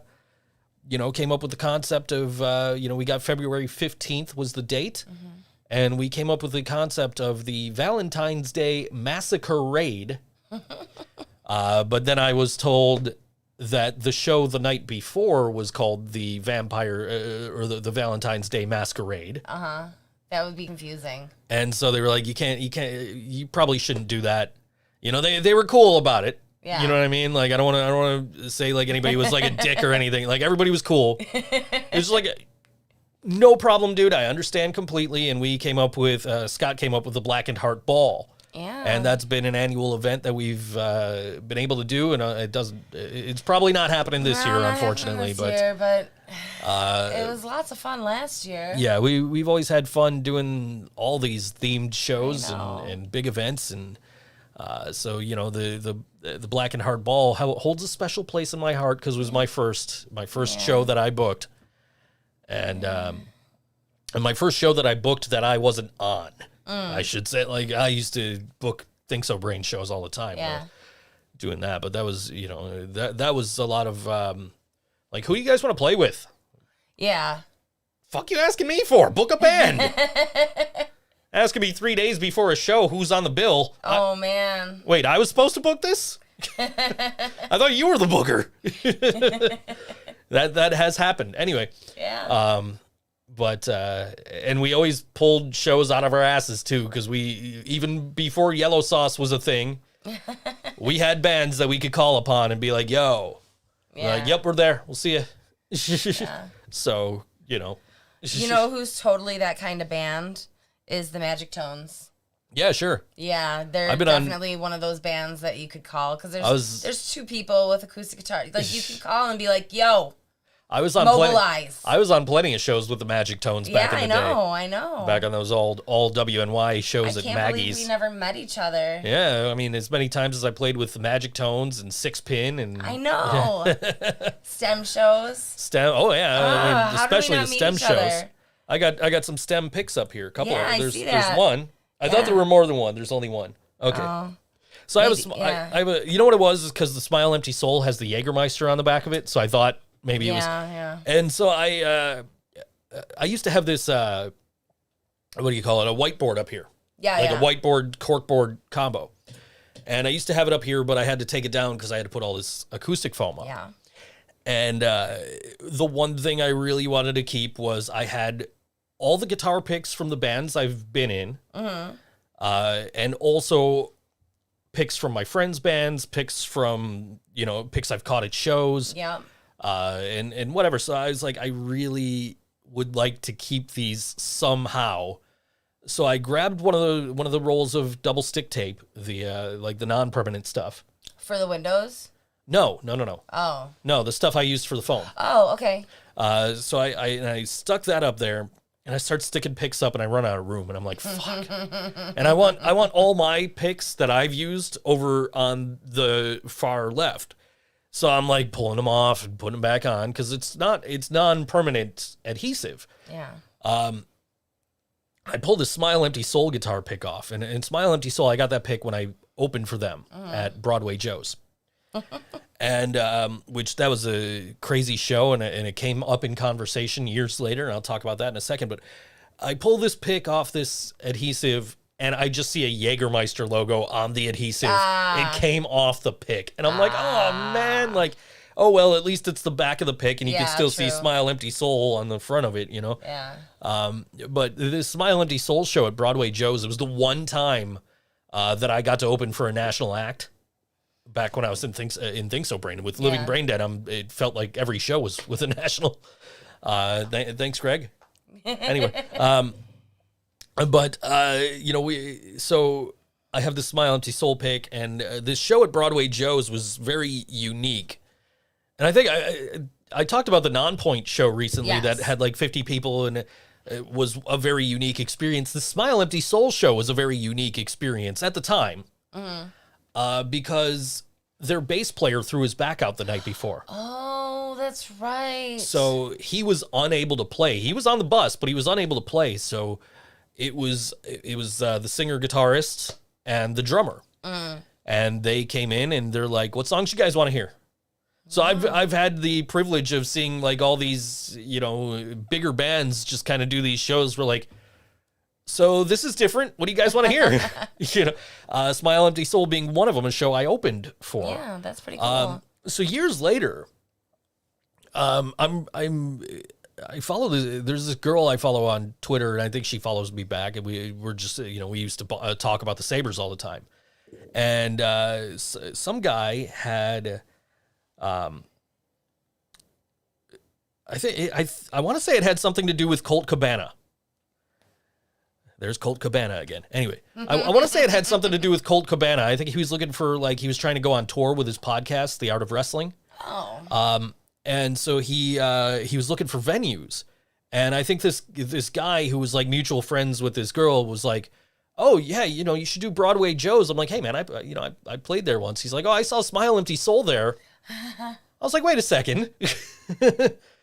came up with the concept of, we got February 15th was the date. Mm-hmm. And we came up with the concept of the Valentine's Day Massacre-Raid. But then I was told that the show the night before was called the Vampire or the Valentine's Day Masquerade. That would be confusing. And so they were like, you probably shouldn't do that. They were cool about it. Yeah. You know what I mean? Like, I don't want to say like anybody was like a dick or anything. Like, everybody was cool. It was like, no problem, dude. I understand completely. And we came up with, Scott came up with the Blackened Heart Ball. Yeah. And that's been an annual event that we've been able to do. And it's probably not happening this year, unfortunately. But it was lots of fun last year. Yeah, we've always had fun doing all these themed shows and big events. And so, the Blackened Heart Ball holds a special place in my heart because it was my first show that I booked. And my first show that I booked that I wasn't on, I should say. Like, I used to book ThinkSo Brain shows all the time. Yeah. Doing that. But that was, that was a lot of, like, who do you guys want to play with? Yeah. Fuck you asking me for? Book a band. Asking me 3 days before a show who's on the bill. Oh, man. Wait, I was supposed to book this? I thought you were the booker. That has happened. Anyway. Yeah. But and we always pulled shows out of our asses too, because we, even before Yellow Sauce was a thing, we had bands that we could call upon and be like, "Yo," like, "Yep, we're there. We'll see you." So You know who's totally that kind of band is the Magic Tones. Yeah, sure. Yeah, they're definitely one of those bands that you could call, because there's two people with acoustic guitar. Like, you can call and be like, "Yo." I was on mobilize. I was on plenty of shows with the Magic Tones back in the day. I know. Back on those all WNY shows at Maggie's. I can't believe we never met each other. Yeah, I mean, as many times as I played with the Magic Tones and Six Pin and I know. STEM shows. Oh yeah, especially the STEM shows. I got some STEM picks up here. A couple. Yeah, there's I see that. one. I thought there were more than one. There's only one. Okay. So maybe, I have a. You know what it was? Is because the Smile Empty Soul has the Jägermeister on the back of it. So I thought maybe it was. Yeah. And so I used to have this. What do you call it? A whiteboard up here. Yeah. Like a whiteboard corkboard combo. And I used to have it up here, but I had to take it down because I had to put all this acoustic foam up. Yeah. And the one thing I really wanted to keep was I had all the guitar picks from the bands I've been in, and also picks from my friends' bands, picks from, picks I've caught at shows, and whatever. So I was like, I really would like to keep these somehow. So I grabbed one of the rolls of double stick tape, the non-permanent stuff. For the windows? No. Oh. No, the stuff I used for the foam. Oh, okay. So I stuck that up there, And I start sticking picks up and I run out of room and I'm like, fuck. And I want all my picks that I've used over on the far left. So I'm like pulling them off and putting them back on because it's non-permanent adhesive. Yeah. I pulled this Smile Empty Soul guitar pick off. And Smile Empty Soul, I got that pick when I opened for them at Broadway Joe's. And which that was a crazy show, and it came up in conversation years later, and I'll talk about that in a second. But I pull this pick off this adhesive, and I just see a Jägermeister logo on the adhesive. It came off the pick, and I'm like, oh man, like, oh well, at least it's the back of the pick, and you can still see Smile Empty Soul on the front of it, you know. Yeah. But this Smile Empty Soul show at Broadway Joe's, it was the one time that I got to open for a national act. Back when I was in ThinkSo Brain with Living Brain Dead, it felt like every show was with a national. Thanks, Greg. Anyway, you know, so I have this Smile Empty Soul pick, and this show at Broadway Joe's was very unique. And I think I talked about the Non-Point show recently that had like 50 people, and it was a very unique experience. The Smile Empty Soul show was a very unique experience at the time. Because their bass player threw his back out the night before. Oh, that's right. So he was unable to play. He was on the bus, but he was unable to play. So it was the singer, guitarist, and the drummer, and they came in and they're like, "What songs you guys want to hear?" So I've had the privilege of seeing like all these, you know, bigger bands just kind of do these shows where like, so this is different. What do you guys want to hear? You know, Smile Empty Soul being one of them, a show I opened for. Yeah, that's pretty cool. So years later, I follow there's this girl I follow on Twitter, and I think she follows me back. And we're just, you know, we used to talk about the Sabres all the time. And some guy had, I want to say it had something to do with Colt Cabana. There's Colt Cabana again. Anyway, I want to say it had something to do with Colt Cabana. I think he was looking for, like, he was trying to go on tour with his podcast, The Art of Wrestling. Oh. And so he was looking for venues. And I think this guy who was, like, mutual friends with this girl was like, oh, yeah, you know, you should do Broadway Joe's. I'm like, hey, man, I played there once. He's like, oh, I saw Smile Empty Soul there. I was like, wait a second.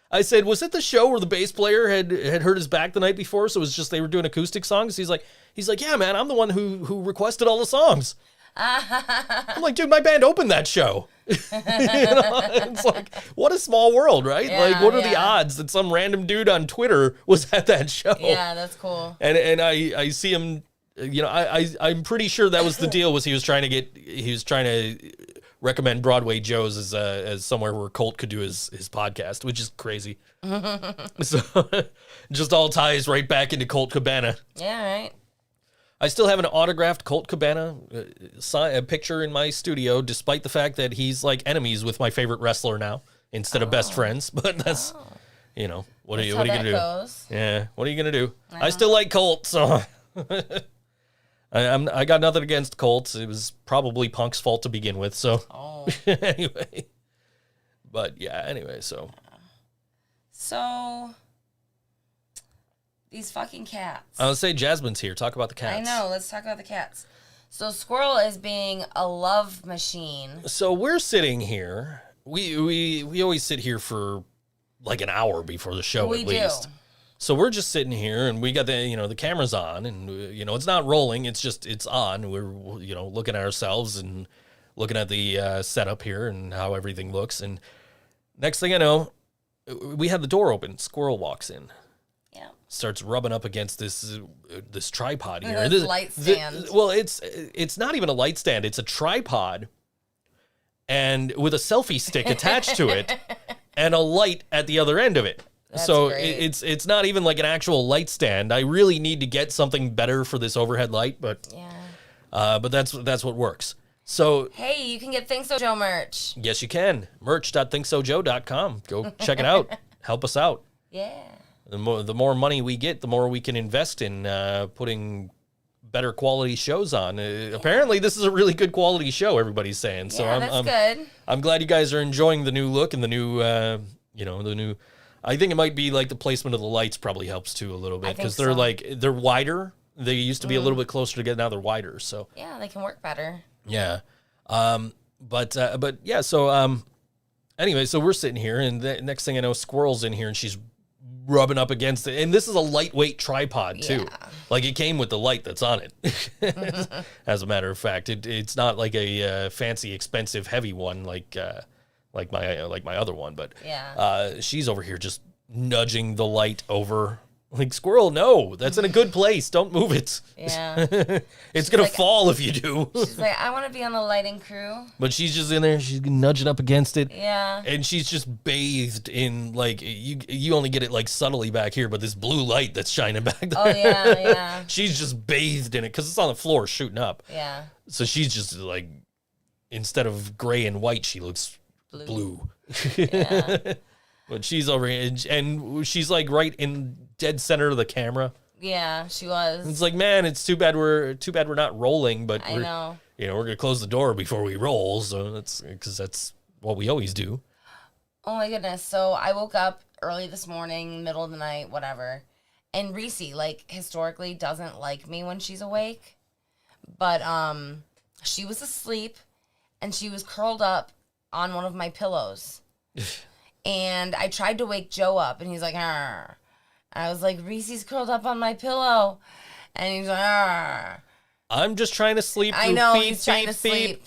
I said, was it the show where the bass player had hurt his back the night before? So it was just they were doing acoustic songs. He's like, yeah, man, I'm the one who requested all the songs. I'm like, dude, my band opened that show. You know? It's like, what a small world, right? Yeah, like, what are the odds that some random dude on Twitter was at that show? Yeah, that's cool. And I see him, you know, I'm pretty sure that was the deal. Was he was trying to recommend Broadway Joe's as somewhere where Colt could do his podcast, which is crazy. So just all ties right back into Colt Cabana. Yeah, right. I still have an autographed Colt Cabana a picture in my studio, despite the fact that he's like enemies with my favorite wrestler now instead of best friends. But that's, you know, what are you gonna do? Goes. Yeah, what are you gonna do? I still like Colt, so I got nothing against Colts. It was probably Punk's fault to begin with. So anyway, but yeah, anyway, so these fucking cats. I would say Jasmine's here. Talk about the cats. I know. Let's talk about the cats. So Squirrel is being a love machine. So we're sitting here. We always sit here for like an hour before the show at least. So we're just sitting here, and we got the cameras on, and it's not rolling. It's on. We're looking at ourselves and looking at the setup here and how everything looks. And next thing I know, we had the door open. Squirrel walks in. Yeah. Starts rubbing up against this tripod here. This light stand. Well, it's not even a light stand. It's a tripod, and with a selfie stick attached to it, and a light at the other end of it. That's so great. it's not even like an actual light stand. I really need to get something better for this overhead light, but that's what works. So hey, you can get ThinkSoJoE merch. Yes, you can. Merch.thinksojoe.com. Go check it out. Help us out. Yeah. The more money we get, the more we can invest in putting better quality shows on. Apparently, this is a really good quality show. Everybody's saying. So that's good. I'm glad you guys are enjoying the new look and the new I think it might be like the placement of the lights probably helps too a little bit think because they're so. like they're wider. They used to be a little bit closer together. Now they're wider. So Yeah, they can work better. yeah. But yeah. So anyway, so we're sitting here, and the next thing I know, Squirrel's in here, and she's rubbing up against it. And this is a lightweight tripod too. Yeah. Like it came with the light that's on it. As a matter of fact, it's not like a fancy, expensive, heavy one like my other one. But Yeah. she's over here just nudging the light over. Like, Squirrel, no, that's in a good place. Don't move it. Yeah. It's going like- to fall if you do. She's like, I want to be on the lighting crew. But she's just in there. She's nudging up against it. Yeah. And she's just bathed in, like, you only get it, like, subtly back here, but this blue light that's shining back there. Oh, yeah, yeah. She's just bathed in it because it's on the floor shooting up. Yeah. So she's just, like, instead of gray and white, she looks blue. Yeah. But she's over here, and she's, like, right in dead center of the camera. Yeah, she was. It's like, man, it's too bad we're not rolling, but I know. we're gonna close the door before we roll, so that's what we always do. Oh my goodness. So I woke up early this morning, middle of the night, whatever. And Reese, like, historically doesn't like me when she's awake. But she was asleep and she was curled up on one of my pillows. And I tried to wake Joe up, and he's like, "Arr." I was like, Reese's curled up on my pillow. And he's like, "Arr." I'm just trying to sleep. I through know, beep, he's trying to beep, sleep.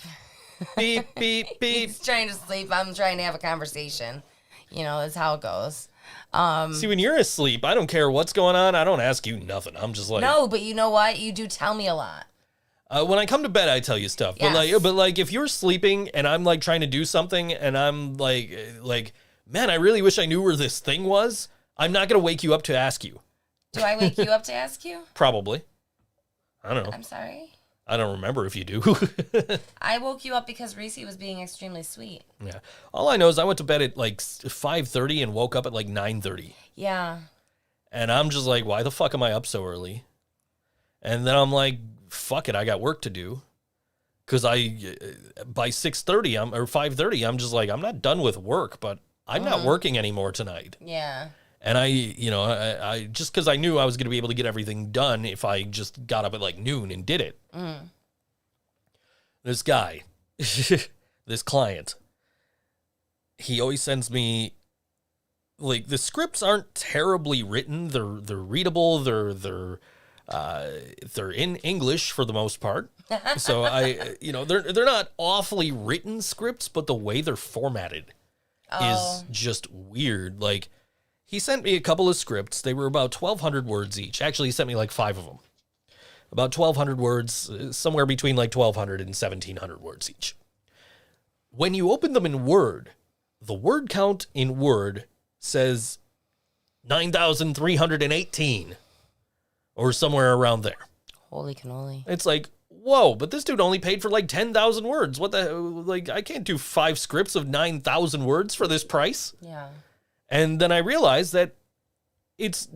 Beep, beep, beep. He's trying to sleep. I'm trying to have a conversation. You know, that's how it goes. See, when you're asleep, I don't care what's going on. I don't ask you nothing. I'm just like, No, but you know what? You do tell me a lot. when I come to bed, I tell you stuff. Yes. But like, if you're sleeping and I'm like trying to do something, and I'm like, man, I really wish I knew where this thing was. I'm not gonna wake you up to ask you. Do I wake you up to ask you? Probably. I don't know. I'm sorry. I don't remember if you do. I woke you up because Reese was being extremely sweet. Yeah. All I know is I went to bed at like 5:30 and woke up at like 9:30. Yeah. And I'm just like, why the fuck am I up so early? And then I'm like, fuck it, I got work to do. Cause by 6:30 or 5:30, I'm just like, I'm not done with work, but I'm not working anymore tonight. Yeah. And I just because I knew I was going to be able to get everything done if I just got up at like noon and did it. This guy, this client, he always sends me, like, the scripts aren't terribly written. They're readable. They're in English for the most part. So they're not awfully written scripts, but the way they're formatted is just weird. Like, he sent me a couple of scripts. They were about 1,200 words each. Actually, he sent me like 5 of them. About 1,200 words, somewhere between like 1,200 and 1,700 words each. When you open them in Word, the word count in Word says 9,318 or somewhere around there. Holy cannoli. It's like, whoa, but this dude only paid for like 10,000 words. What the, like, I can't do 5 scripts of 9,000 words for this price. Yeah. And then I realized that it's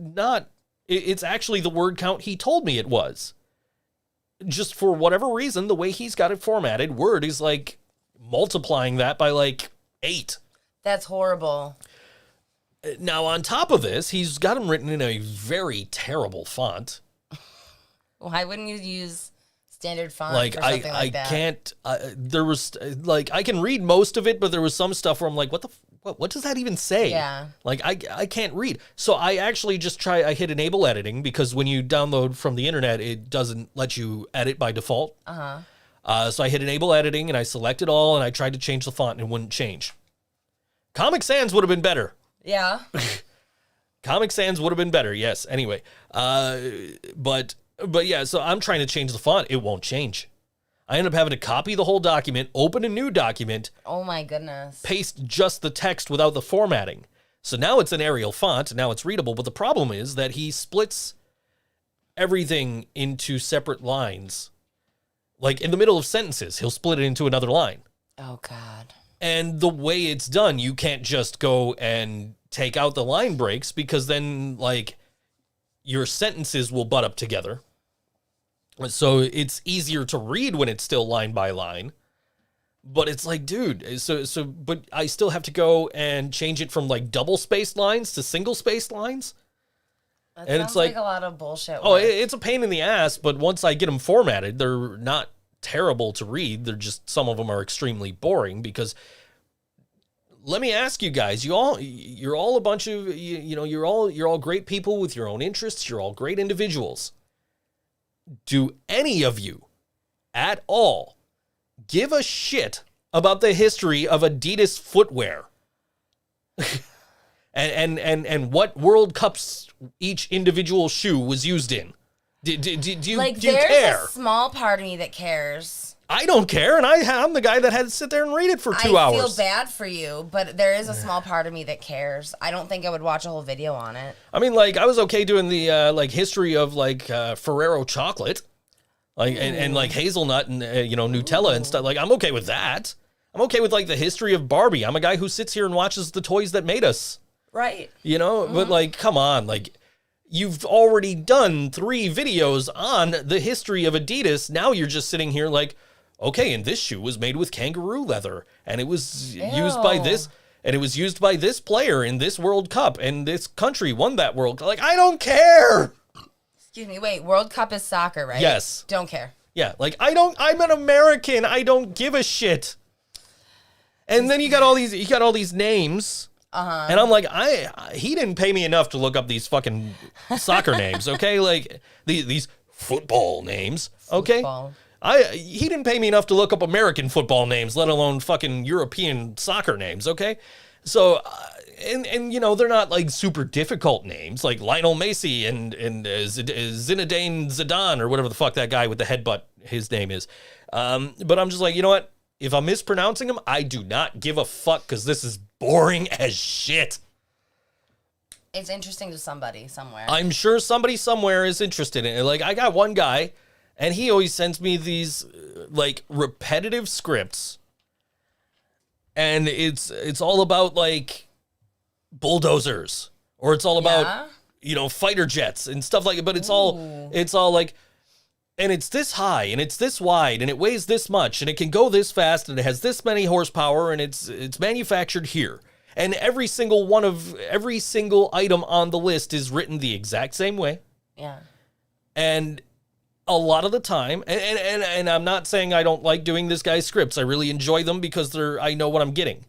actually the word count he told me it was. Just for whatever reason, the way he's got it formatted, Word is like multiplying that by like 8. That's horrible. Now, on top of this, he's got them written in a very terrible font. Why wouldn't you use standard font Like, or something like that? can't, there was, like, I can read most of it, but there was some stuff where I'm like, what does that even say? Yeah. Like, I can't read. So I actually I hit enable editing, because when you download from the internet, it doesn't let you edit by default. So I hit enable editing, and I selected all, and I tried to change the font, and it wouldn't change. Comic Sans would have been better. Yeah. Comic Sans would have been better, yes. Anyway, but yeah, so I'm trying to change the font. It won't change. I end up having to copy the whole document, open a new document, Oh my goodness. paste just the text without the formatting. So now it's an Arial font, now it's readable, but the problem is that he splits everything into separate lines. Like, in the middle of sentences, he'll split it into another line. Oh God. And the way it's done, you can't just go and take out the line breaks, because then, like, your sentences will butt up together. So it's easier to read when it's still line by line. But it's like, dude, but I still have to go and change it from like double spaced lines to single spaced lines. That And sounds it's like a lot of bullshit. Oh, work. it's a pain in the ass, but once I get them formatted, they're not terrible to read. They're just, some of them are extremely boring because let me ask you guys, you're all a bunch of, you're all great people with your own interests. You're all great individuals. Do any of you at all give a shit about the history of Adidas footwear? and what World Cups each individual shoe was used in? Do you Like, do you there's care? a small part of me that cares. I don't care, and I'm the guy that had to sit there and read it for 2 hours. I feel bad for you, but there is a small part of me that cares. I don't think I would watch a whole video on it. I mean, like, I was okay doing the like history of like Ferrero chocolate, like and like hazelnut and Nutella and stuff. Like, I'm okay with that. I'm okay with like the history of Barbie. I'm a guy who sits here and watches the toys that made us. Right. But like, come on, like, you've already done 3 videos on the history of Adidas. Now you're just sitting here like, okay, and this shoe was made with kangaroo leather, and it was used by this, and it was used by this player in this World Cup, and this country won that World Cup. Like, I don't care. Excuse me. Wait, World Cup is soccer, right? Yes. Don't care. Yeah, like, I'm an American. I don't give a shit. And then you got all these names. And I'm like, he didn't pay me enough to look up these fucking soccer names, okay? Like these football names, okay? Football. He didn't pay me enough to look up American football names, let alone fucking European soccer names, okay? So, and they're not like super difficult names, like Lionel Messi and Zinedine Zidane or whatever the fuck that guy with the headbutt his name is. But I'm just like, you know what? If I'm mispronouncing them, I do not give a fuck because this is boring as shit. It's interesting to somebody somewhere. I'm sure somebody somewhere is interested in it. Like, I got one guy, and he always sends me these, like, repetitive scripts. And it's all about, like, bulldozers. Or it's all about, fighter jets and stuff like that. But it's all like... And it's this high, and it's this wide, and it weighs this much, and it can go this fast, and it has this many horsepower, and it's manufactured here. And every single item on the list is written the exact same way. Yeah. And a lot of the time, and I'm not saying I don't like doing this guy's scripts. I really enjoy them because I know what I'm getting.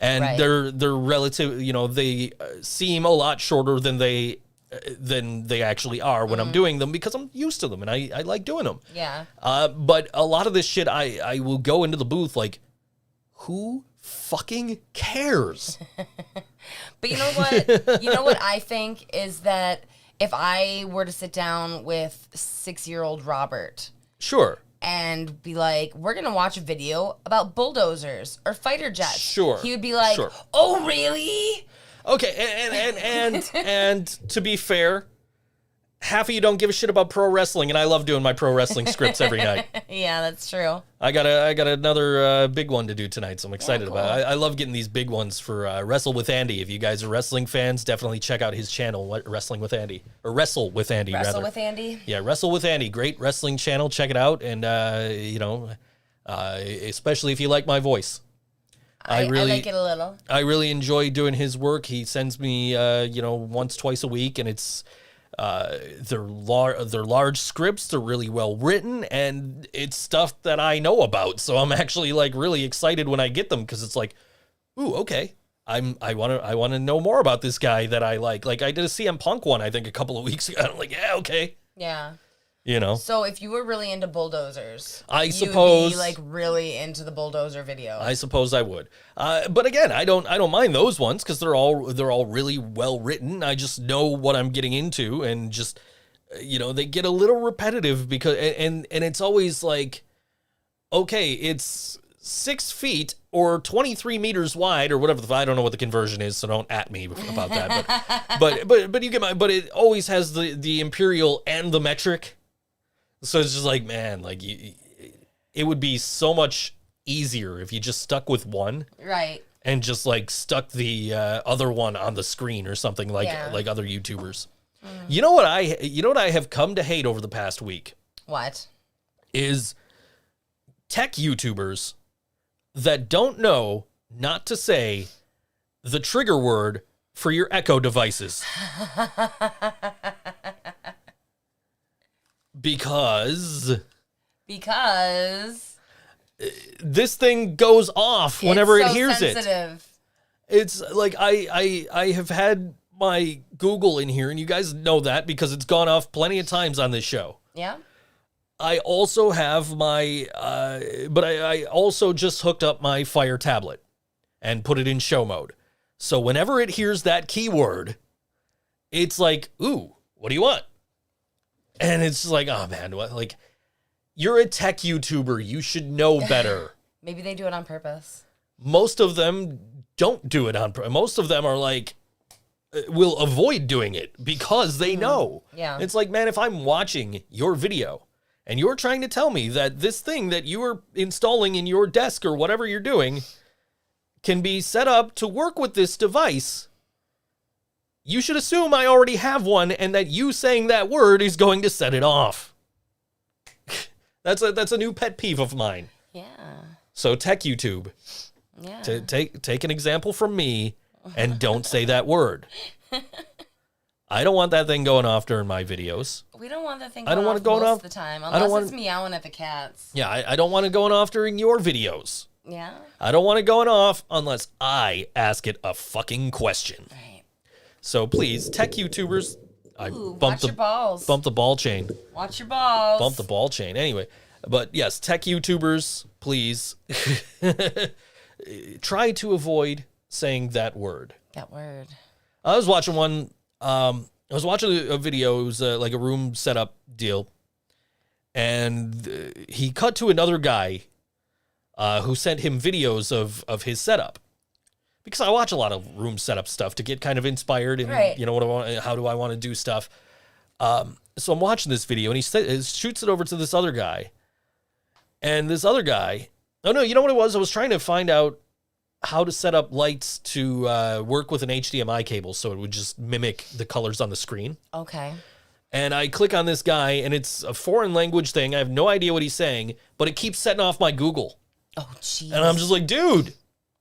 And Right. they're relative, they seem a lot shorter than they actually are when I'm doing them because I'm used to them and I like doing them. Yeah. But a lot of this shit, I will go into the booth like, who fucking cares? But you know what? You know what I think is that if I were to sit down with 6-year-old Robert Sure. and be like, we're going to watch a video about bulldozers or fighter jets. Sure. He would be like, Sure. oh, really? Okay, and to be fair, half of you don't give a shit about pro wrestling, and I love doing my pro wrestling scripts every night. Yeah, that's true. I got another big one to do tonight, so I'm excited cool. about it. I love getting these big ones for Wrestle with Andy. If you guys are wrestling fans, definitely check out his channel, Wrestling with Andy, or Wrestle with Andy, Wrestle rather. with Andy? Yeah, Wrestle with Andy, great wrestling channel. Check it out, and especially if you like my voi's. I like it a little. I really enjoy doing his work. He sends me, once, twice a week, and it's they're large scripts. They're really well written, and it's stuff that I know about. So I'm actually like really excited when I get them because it's like, ooh, okay. I want to know more about this guy that I like. Like I did a CM Punk one, I think, a couple of weeks ago. I'm like, yeah, okay. Yeah. So if you were really into bulldozers, I suppose you'd be like really into the bulldozer video. I suppose I would. But again, I don't mind those ones because they're all really well written. I just know what I'm getting into, and just they get a little repetitive because and it's always like, okay, it's 6 feet or 23 meters wide or whatever. I don't know what the conversion is, so don't at me about that. But you get my. But it always has the imperial and the metric. So it's just like, man, like it would be so much easier if you just stuck with one, right? And just like stuck the other one on the screen or something like other YouTubers. You know what I have come to hate over the past week? What? Is tech YouTubers that don't know not to say the trigger word for your Echo devices. Because this thing goes off whenever it hears sensitive. it. It's like I have had my Google in here, and you guys know that because it's gone off plenty of times on this show. Yeah. I also have my, but I also just hooked up my Fire tablet and put it in show mode. So whenever it hears that keyword, it's like, ooh, what do you want? And it's like, oh man, what? Like, you're a tech YouTuber. You should know better. Maybe they do it on purpose. Most of them don't do it on purpose. Most of them are like, will avoid doing it because they know. Yeah. It's like, man, if I'm watching your video and you're trying to tell me that this thing that you are installing in your desk or whatever you're doing can be set up to work with this device, you should assume I already have one and that you saying that word is going to set it off. That's a new pet peeve of mine. Yeah. So tech YouTube, Yeah. take an example from me and don't say that word. I don't want that thing going off during my videos. We don't want that thing I don't going want off it going most off. of the time, I don't unless want it's meowing at the cats. Yeah, I don't want it going off during your videos. Yeah. I don't want it going off unless I ask it a fucking question. Right. So please, tech YouTubers, Ooh, watch your balls. bump the ball chain. Watch your balls. Bump the ball chain. Anyway, but yes, tech YouTubers, please try to avoid saying that word. That word. I was watching one. I was watching a video. It was like a room setup deal, and he cut to another guy who sent him videos of his setup. Because I watch a lot of room setup stuff to get kind of inspired and Right. you know what I want. How do I want to do stuff? So I'm watching this video, and he shoots it over to this other guy, and this other guy. Oh no, you know what it was? I was trying to find out how to set up lights to work with an HDMI cable so it would just mimic the colors on the screen. Okay. And I click on this guy, and it's a foreign language thing. I have no idea what he's saying, but it keeps setting off my Google. Oh, jeez. And I'm just like, dude,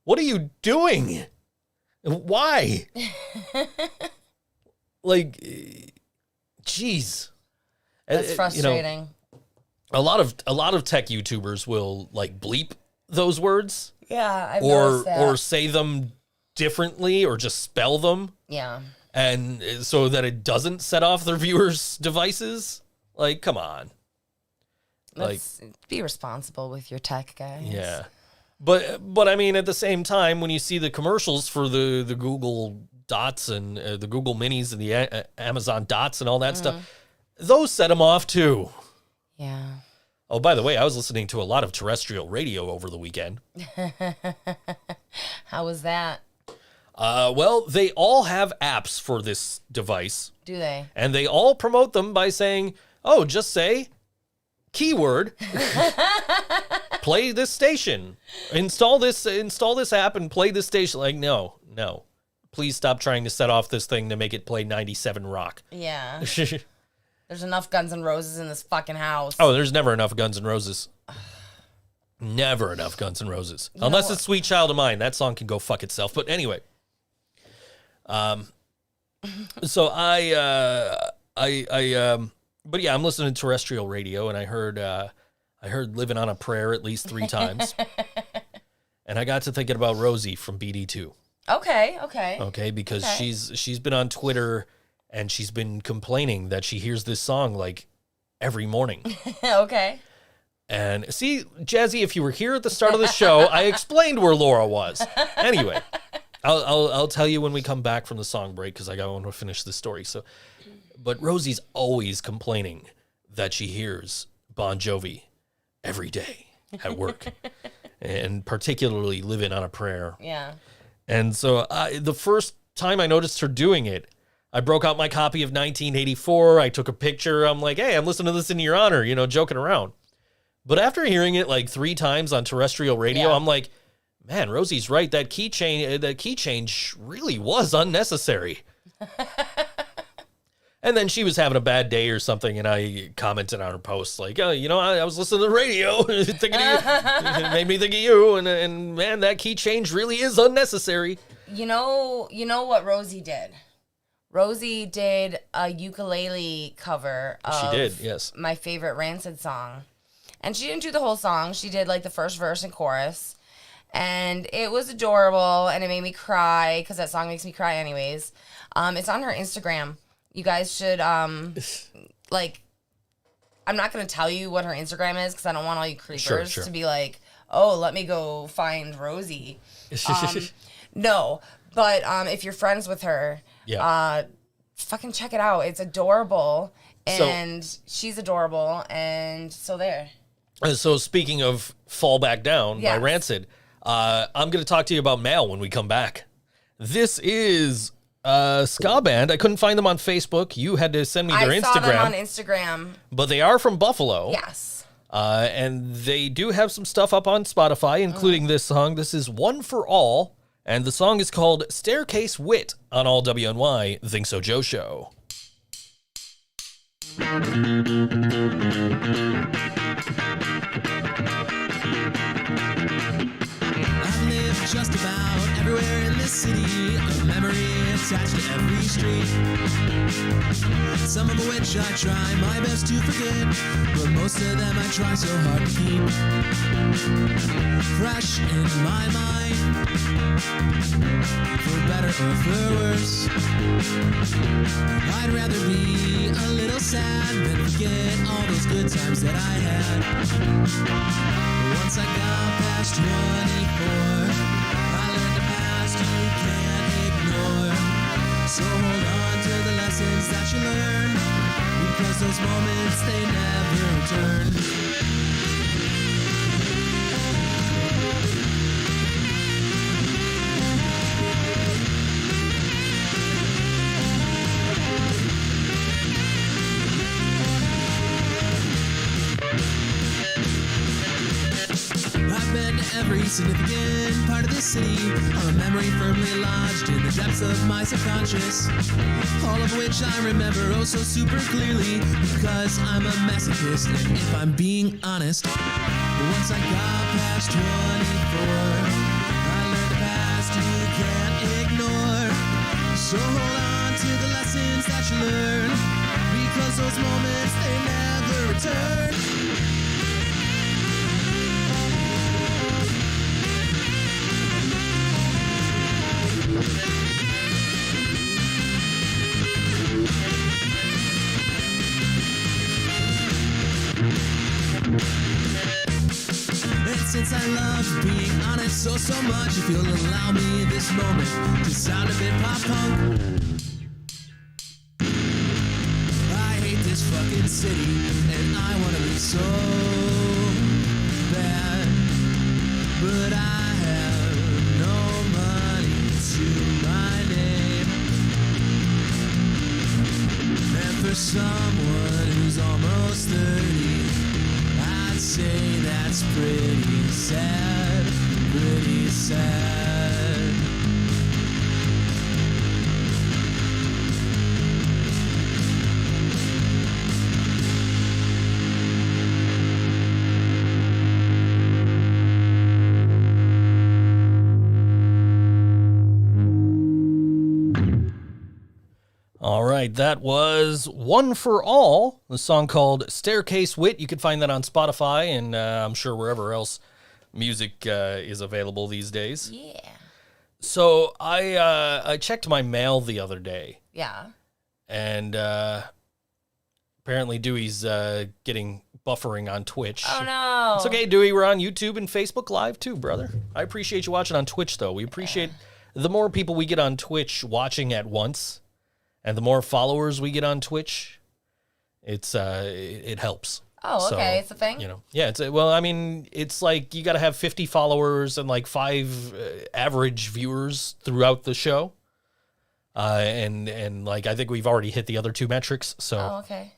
what are you doing? Why? Like, jeez. That's frustrating. You know, a lot of tech YouTubers will like bleep those words. Yeah, I've or noticed that. or say them differently or just spell them, Yeah. and so that it doesn't set off their viewers' devices. Like, come on. Let's be responsible with your tech, guys. Yeah. But I mean, at the same time, when you see the commercials for the Google Dots and the Google Minis and the Amazon Dots and all that stuff, those set them off too. Yeah. Oh, by the way, I was listening to a lot of terrestrial radio over the weekend. How was that? Well, they all have apps for this device, Do they? and they all promote them by saying, oh, just say keyword, play this station, install this app and play this station. Like, no, please stop trying to set off this thing to make it play 97 Rock. Yeah. There's enough Guns N' Roses in this fucking house. Oh, there's never enough Guns N' Roses. Never enough Guns N' Roses. Unless it's Sweet Child of Mine. That song can go fuck itself. But anyway. So but yeah, I'm listening to terrestrial radio, and I heard Living on a Prayer at least 3 times. And I got to thinking about Rosie from BD2. Okay. Okay, because she's been on Twitter, and she's been complaining that she hears this song like every morning. Okay. And see, Jazzy, if you were here at the start of the show, I explained where Laura was. Anyway, I'll tell you when we come back from the song break, because I want to finish this story. So, but Rosie's always complaining that she hears Bon Jovi every day at work, and particularly Living on a Prayer. Yeah. And so the first time I noticed her doing it, I broke out my copy of 1984. I took a picture. I'm like, hey, I'm listening to this in your honor, joking around. But after hearing it like 3 times on terrestrial radio, Yeah. I'm like, man, Rosie's right. That key change really was unnecessary. And then she was having a bad day or something, and I commented on her post like, "Oh, you know, I was listening to the radio, thinking of you. It made me think of you, and man, that key change really is unnecessary." You know what Rosie did? Rosie did a ukulele cover of She did, yes. my favorite Rancid song. And she didn't do the whole song. She did like the first verse and chorus. And it was adorable, and it made me cry because that song makes me cry anyways. It's on her Instagram. You guys should, like, I'm not going to tell you what her Instagram is because I don't want all you creepers to be like, oh, let me go find Rosie. No, but if you're friends with her, fucking check it out. It's adorable, and she's adorable, and so there. So speaking of Fall Back Down by Rancid, I'm going to talk to you about Mal when we come back. This is a ska band. I couldn't find them on Facebook. You had to send me their Instagram. I saw them on Instagram. But they are from Buffalo. Yes. And they do have some stuff up on Spotify, including this song. This is One for All, and the song is called Staircase Wit on All WNY ThinkSoJoE Show. Just about everywhere in this city, a memory attached to every street. Some of which I try my best to forget, but most of them I try so hard to keep fresh in my mind, for better or for worse. I'd rather be a little sad than forget all those good times that I had. Once I got past 24, you can't ignore. So hold on to the lessons that you learn, because those moments, they never return. I've been to every significant part of the city, a memory firmly lodged in the depths of my subconscious, all of which I remember oh so super clearly, because I'm a masochist, and if I'm being honest, once I got past 24, I learned the past you can't ignore. So hold on to the lessons that you learn, because those moments, they never return. And since I love being honest so much, if you'll allow me this moment to sound a bit pop punk, I hate this fucking city, and I want to leave so bad, but I have no money to my name. And for someone who's almost 30, I'd say that's pretty sad, pretty sad. All right, that was One for All, the song called Staircase Wit. You can find that on Spotify and I'm sure wherever else music is available these days. Yeah. So I checked my mail the other day. Yeah. And apparently Dewey's getting buffering on Twitch. Oh, no. It's okay, Dewey. We're on YouTube and Facebook Live too, brother. I appreciate you watching on Twitch, though. We appreciate the more people we get on Twitch watching at once. And the more followers we get on Twitch, it helps. Oh, okay, it's a thing. You know, yeah. It's like you got to have 50 followers and like 5 average viewers throughout the show, and like I think we've already hit the other 2 metrics. So, oh, okay.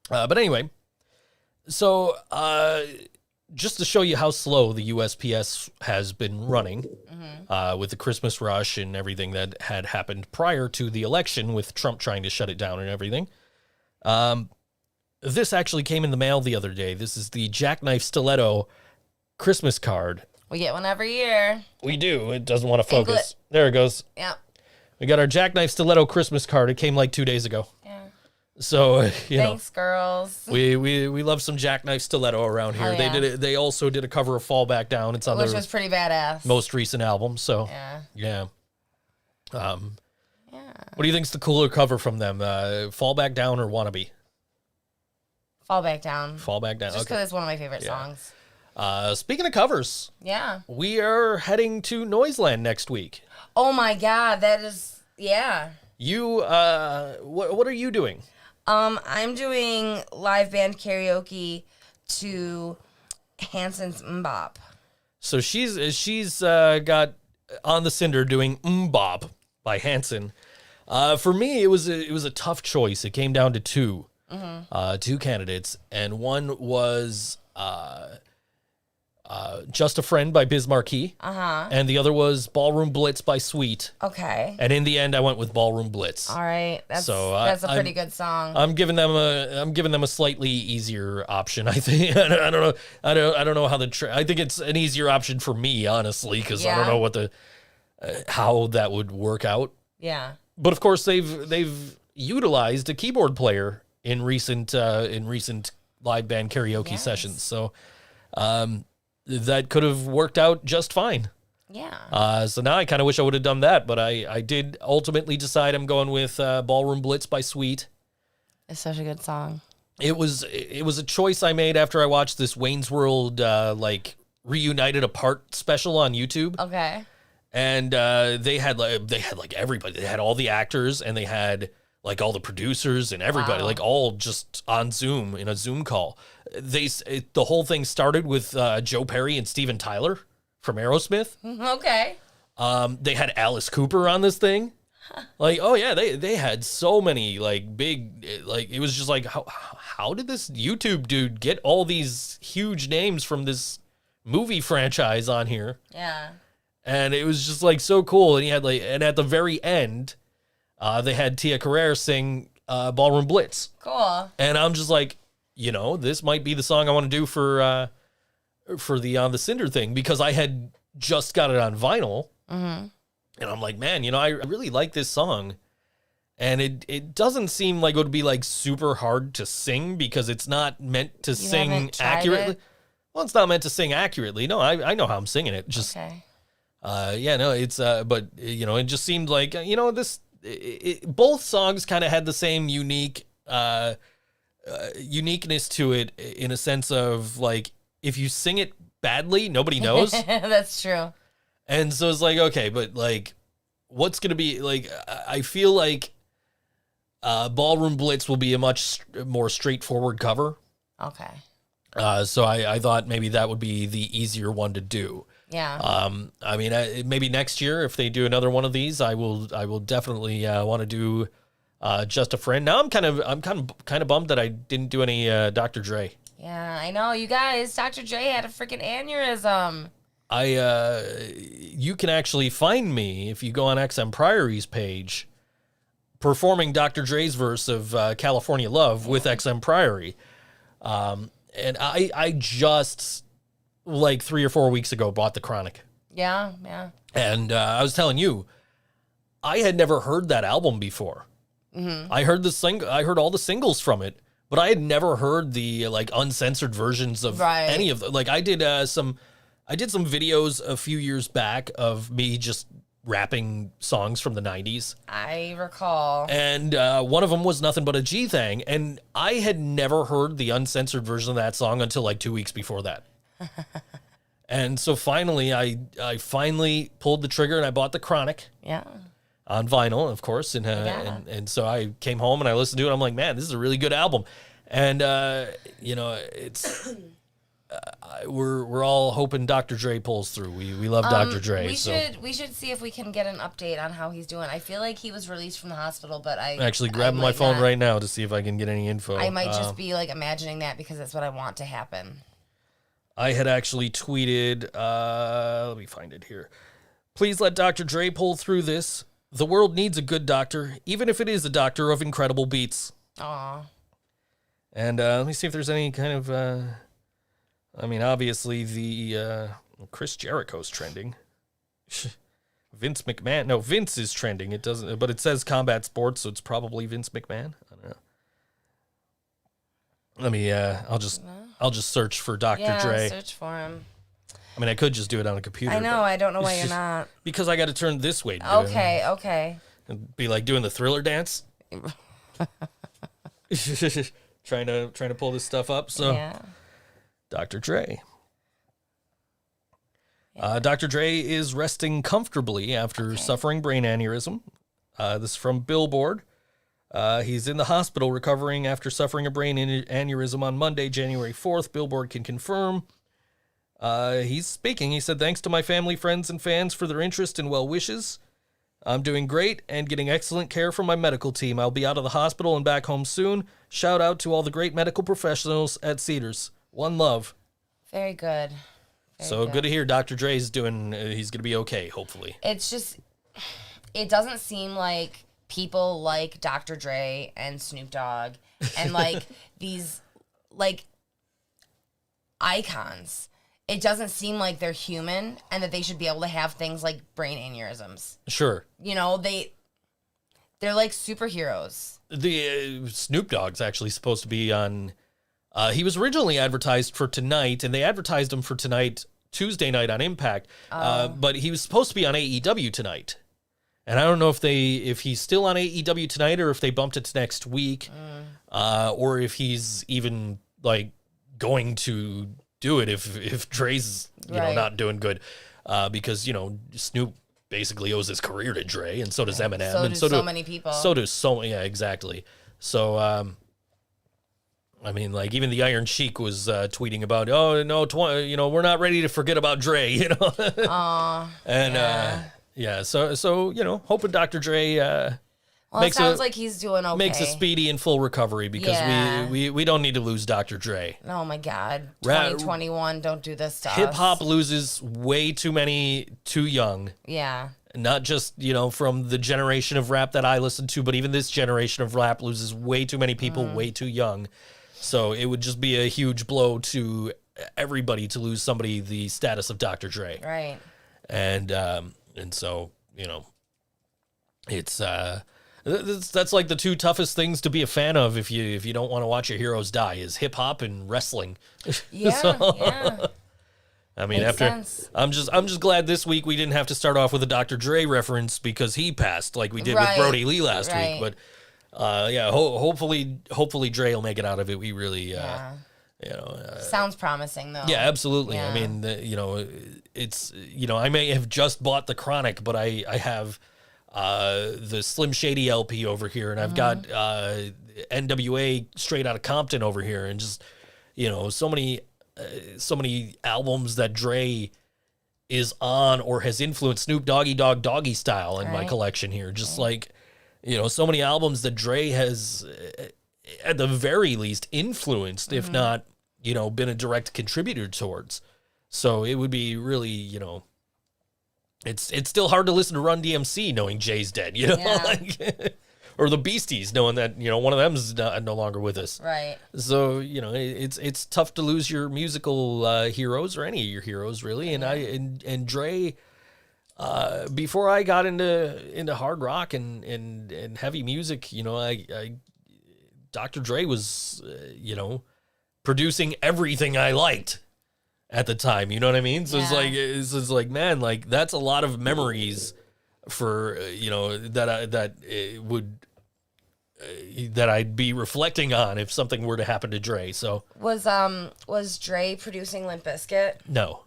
But anyway, so just to show you how slow the USPS has been running with the Christmas rush and everything that had happened prior to the election with Trump trying to shut it down and everything. This actually came in the mail the other day. This is the Jackknife Stiletto Christmas card. We get one every year. We do. It doesn't want to focus. There it goes. Yep. We got our Jackknife Stiletto Christmas card. It came like 2 days ago. Yeah. So, Thanks, girls. we love some Jackknife Stiletto around here. Oh, yeah. They also did a cover of Fall Back Down. It's on Which their was pretty badass. most recent album. So, Yeah. What do you think's the cooler cover from them? Fall Back Down or Wannabe? Fall Back Down. Fall Back Down. Just because Okay. it's one of my favorite songs. Speaking of covers, Yeah. we are heading to Noiseland next week. Oh my God, that is, yeah. You, what are you doing? I'm doing live band karaoke to Hanson's Mbop. So she's got On the Cinder doing Bop by Hanson. For me, it was a tough choice. It came down to two candidates, and one was Just a Friend by Biz Markie, and the other was Ballroom Blitz by Sweet. Okay. And in the end, I went with Ballroom Blitz. All right. That's a I'm pretty good song. I'm giving them a slightly easier option. I think I don't know how I think it's an easier option for me, honestly, because I don't know what how that would work out. Yeah. But of course, they've utilized a keyboard player in recent live band karaoke sessions, so that could have worked out just fine. Yeah. So now I kind of wish I would have done that, but I did ultimately decide I'm going with Ballroom Blitz by Sweet. It's such a good song. It was a choice I made after I watched this Wayne's World Reunited Apart special on YouTube. Okay. And they had like everybody. They had all the actors, and they had like all the producers and everybody, like all just on Zoom in a Zoom call. The whole thing started with Joe Perry and Steven Tyler from Aerosmith. Okay. They had Alice Cooper on this thing. Like, oh yeah, they had so many like big, like it was just like how did this YouTube dude get all these huge names from this movie franchise on here? Yeah. And it was just like so cool. And he had and at the very end, they had Tia Carrere sing Ballroom Blitz. Cool. And I'm just like, this might be the song I want to do for the On the Cinder thing, because I had just got it on vinyl. Mm-hmm. And I'm like, man, I really like this song. And it doesn't seem like it would be like super hard to sing, because it's not meant to sing accurately. It? Well, it's not meant to sing accurately. No, I know how I'm singing it. Just okay. It's but it just seemed like both songs kind of had the same uniqueness to it, in a sense of like, if you sing it badly, nobody knows. That's true. And so it's like, okay, but like, what's gonna be like? I feel like Ballroom Blitz will be a much more straightforward cover. Okay. So I thought maybe that would be the easier one to do. Yeah. I mean, maybe next year if they do another one of these, I will definitely want to do Just a Friend. Now I'm kind of bummed that I didn't do any Dr. Dre. Yeah, I know. You guys, Dr. Dre had a freaking aneurysm. You can actually find me if you go on XM Priory's page performing Dr. Dre's verse of California Love with XM Priory. And I just like 3 or 4 weeks ago bought The Chronic. Yeah. And I was telling you, I had never heard that album before. Mm-hmm. I heard all the singles from it, but I had never heard the like uncensored versions of any of them. Like I did some videos a few years back of me just rapping songs from the 90s. I recall. And one of them was Nothing But a G Thing, and I had never heard the uncensored version of that song until like 2 weeks before that. And so finally, I finally pulled the trigger and I bought The Chronic. Yeah. On vinyl, of course, and so I came home and I listened to it. I'm like, man, this is a really good album, and it's we're all hoping Dr. Dre pulls through. We love Dr. Dre. We should see if we can get an update on how he's doing. I feel like he was released from the hospital, but I'm actually grabbing my phone right now to see if I can get any info. I might just be like imagining that because that's what I want to happen. I had actually tweeted, let me find it here. Please let Dr. Dre pull through this. The world needs a good doctor, even if it is a doctor of incredible beats. Aw. And let me see if there's any kind of, obviously the Chris Jericho's trending. Vince McMahon. No, Vince is trending. It doesn't, but it says combat sports, so it's probably Vince McMahon. I don't know. Let me, I'll just search for Dr. Dre. Yeah, search for him. I mean, I could just do it on a computer. I know. I don't know why you're not. Because I got to turn this way. To Okay. And be like doing the Thriller dance. trying to pull this stuff up. So, yeah. Dr. Dre. Dr. Dre is resting comfortably after suffering brain aneurysm. This is from Billboard. He's in the hospital recovering after suffering a brain aneurysm on Monday, January 4th. Billboard can confirm. He's speaking. He said, thanks to my family, friends, and fans for their interest and well wishes. I'm doing great and getting excellent care from my medical team. I'll be out of the hospital and back home soon. Shout out to all the great medical professionals at Cedars. One love. Very good. Very good to hear Dr. Dre's doing, he's going to be okay, hopefully. It's just, it doesn't seem like people like Dr. Dre and Snoop Dogg and like these like icons. It doesn't seem like they're human and that they should be able to have things like brain aneurysms. Sure. You know, they're like superheroes. The Snoop Dogg's actually supposed to be on, he was originally advertised for tonight, and they advertised him for tonight, Tuesday night on Impact, but he was supposed to be on AEW tonight. And I don't know if he's still on AEW tonight or if they bumped it to next week, or if he's even like going to do it if Dre's not doing good, because Snoop basically owes his career to Dre, and so does Eminem, and so many people. Exactly. So I mean, like even the Iron Sheik was tweeting about, oh no, we're not ready to forget about Dre, So hoping Dr. Dre it sounds like he's doing okay. Makes a speedy and full recovery, because we don't need to lose Dr. Dre. Oh my God, 2021, don't do this to us. Hip hop loses way too many too young. Yeah. Not just, from the generation of rap that I listen to, but even this generation of rap loses way too many people way too young. So it would just be a huge blow to everybody to lose somebody the status of Dr. Dre. Right. And so, it's that's like the two toughest things to be a fan of if you don't want to watch your heroes die, is hip hop and wrestling. Yeah, yeah. I mean, Makes sense. I'm just glad this week we didn't have to start off with a Dr. Dre reference because he passed like we did with Brody Lee last week. But hopefully Dre will make it out of it. We really sounds promising though. Yeah, absolutely. Yeah. I mean, it's I may have just bought the Chronic, but I have the Slim Shady LP over here, and I've got NWA Straight Outta Compton over here, and just so many albums that Dre is on or has influenced. Snoop Doggy Style in my collection here, just like so many albums that Dre has at the very least influenced, if not been a direct contributor towards. So it would be really it's still hard to listen to Run DMC knowing Jay's dead, or the Beasties knowing that one of them's no longer with us. Right. So it's tough to lose your musical heroes, or any of your heroes really. And Dre, before I got into hard rock and heavy music, Dr. Dre was producing everything I liked at the time. You know what I mean? So it's like man, like that's a lot of memories for that I'd be reflecting on if something were to happen to Dre. So was Dre producing Limp Bizkit? No.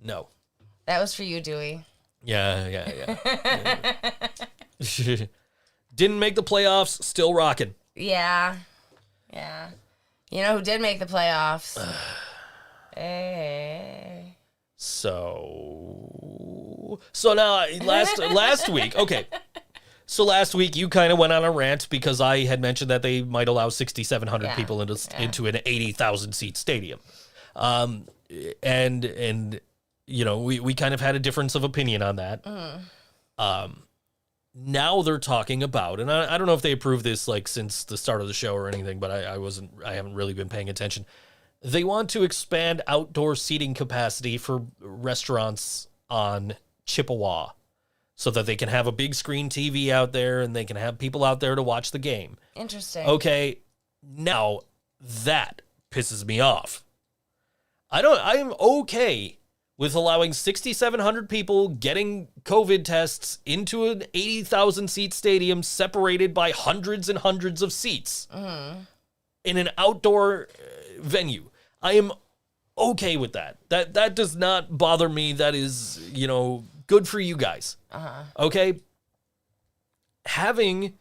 No. That was for you, Dewey. Yeah. Didn't make the playoffs, still rocking. Yeah. You know who did make the playoffs? Hey. So now last week, okay. So last week you kind of went on a rant because I had mentioned that they might allow 6,700 people into an 80,000 seat stadium. And you know, we kind of had a difference of opinion on that. Now they're talking about, and I don't know if they approved this like since the start of the show or anything, but I haven't really been paying attention. They want to expand outdoor seating capacity for restaurants on Chippewa so that they can have a big screen TV out there and they can have people out there to watch the game. Interesting. Okay, now that pisses me off. I'm okay with allowing 6,700 people getting COVID tests into an 80,000 seat stadium separated by hundreds and hundreds of seats in an outdoor venue. I am okay with that. That does not bother me. That is, you know, good for you guys. Okay? Having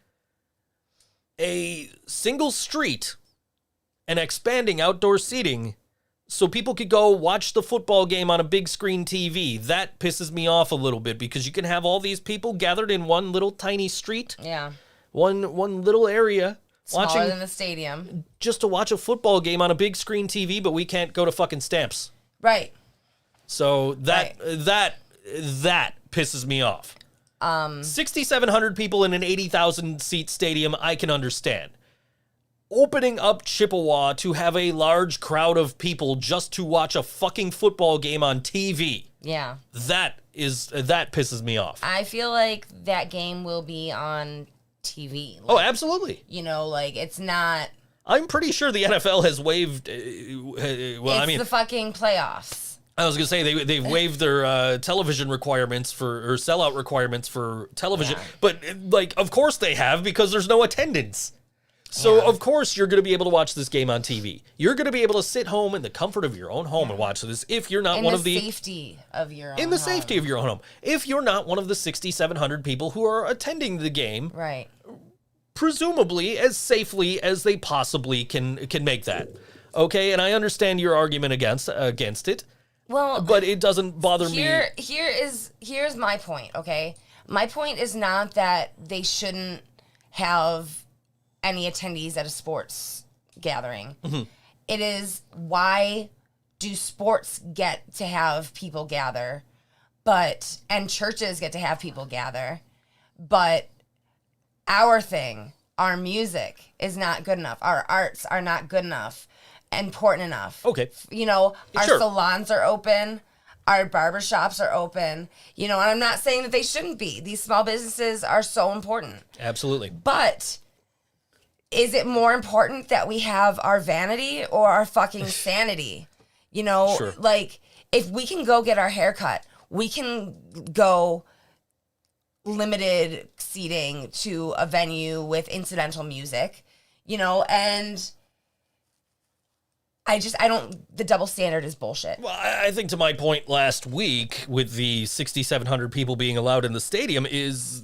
a single street and expanding outdoor seating so people could go watch the football game on a big screen TV, that pisses me off a little bit because you can have all these people gathered in one little tiny street. Yeah. One little area. Smaller than the stadium. Just to watch a football game on a big screen TV, but we can't go to fucking Stamps. Right. So that pisses me off. 6,700 people in an 80,000 seat stadium, I can understand. Opening up Chippewa to have a large crowd of people just to watch a fucking football game on TV. Yeah. That pisses me off. I feel like that game will be on TV. Oh, absolutely. You know, like, it's not... I'm pretty sure the NFL has waived... it's the fucking playoffs. I was going to say, they've waived their television requirements or sellout requirements for television. Yeah. But, like, of course they have because there's no attendance. So, of course, you're going to be able to watch this game on TV. You're going to be able to sit home in the comfort of your own home and watch this if you're not one of the... safety of your own home. In the safety of your own home. If you're not one of the 6,700 people who are attending the game... Right. Presumably as safely as they possibly can make that. Okay, and I understand your argument against it. Well, but it doesn't bother me. Here's my point, okay? My point is not that they shouldn't have any attendees at a sports gathering. It is, why do sports get to have people gather, and churches get to have people gather, but our thing, our music is not good enough. Our arts are not good enough, important enough. Okay. You know, our Sure. salons are open. Our barbershops are open. You know, and I'm not saying that they shouldn't be. These small businesses are so important. Absolutely. But is it more important that we have our vanity or our fucking sanity? You know, Sure. Like, if we can go get our hair cut, we can go limited seating to a venue with incidental music, you know, and the double standard is bullshit. Well, I think to my point last week with the 6,700 people being allowed in the stadium is,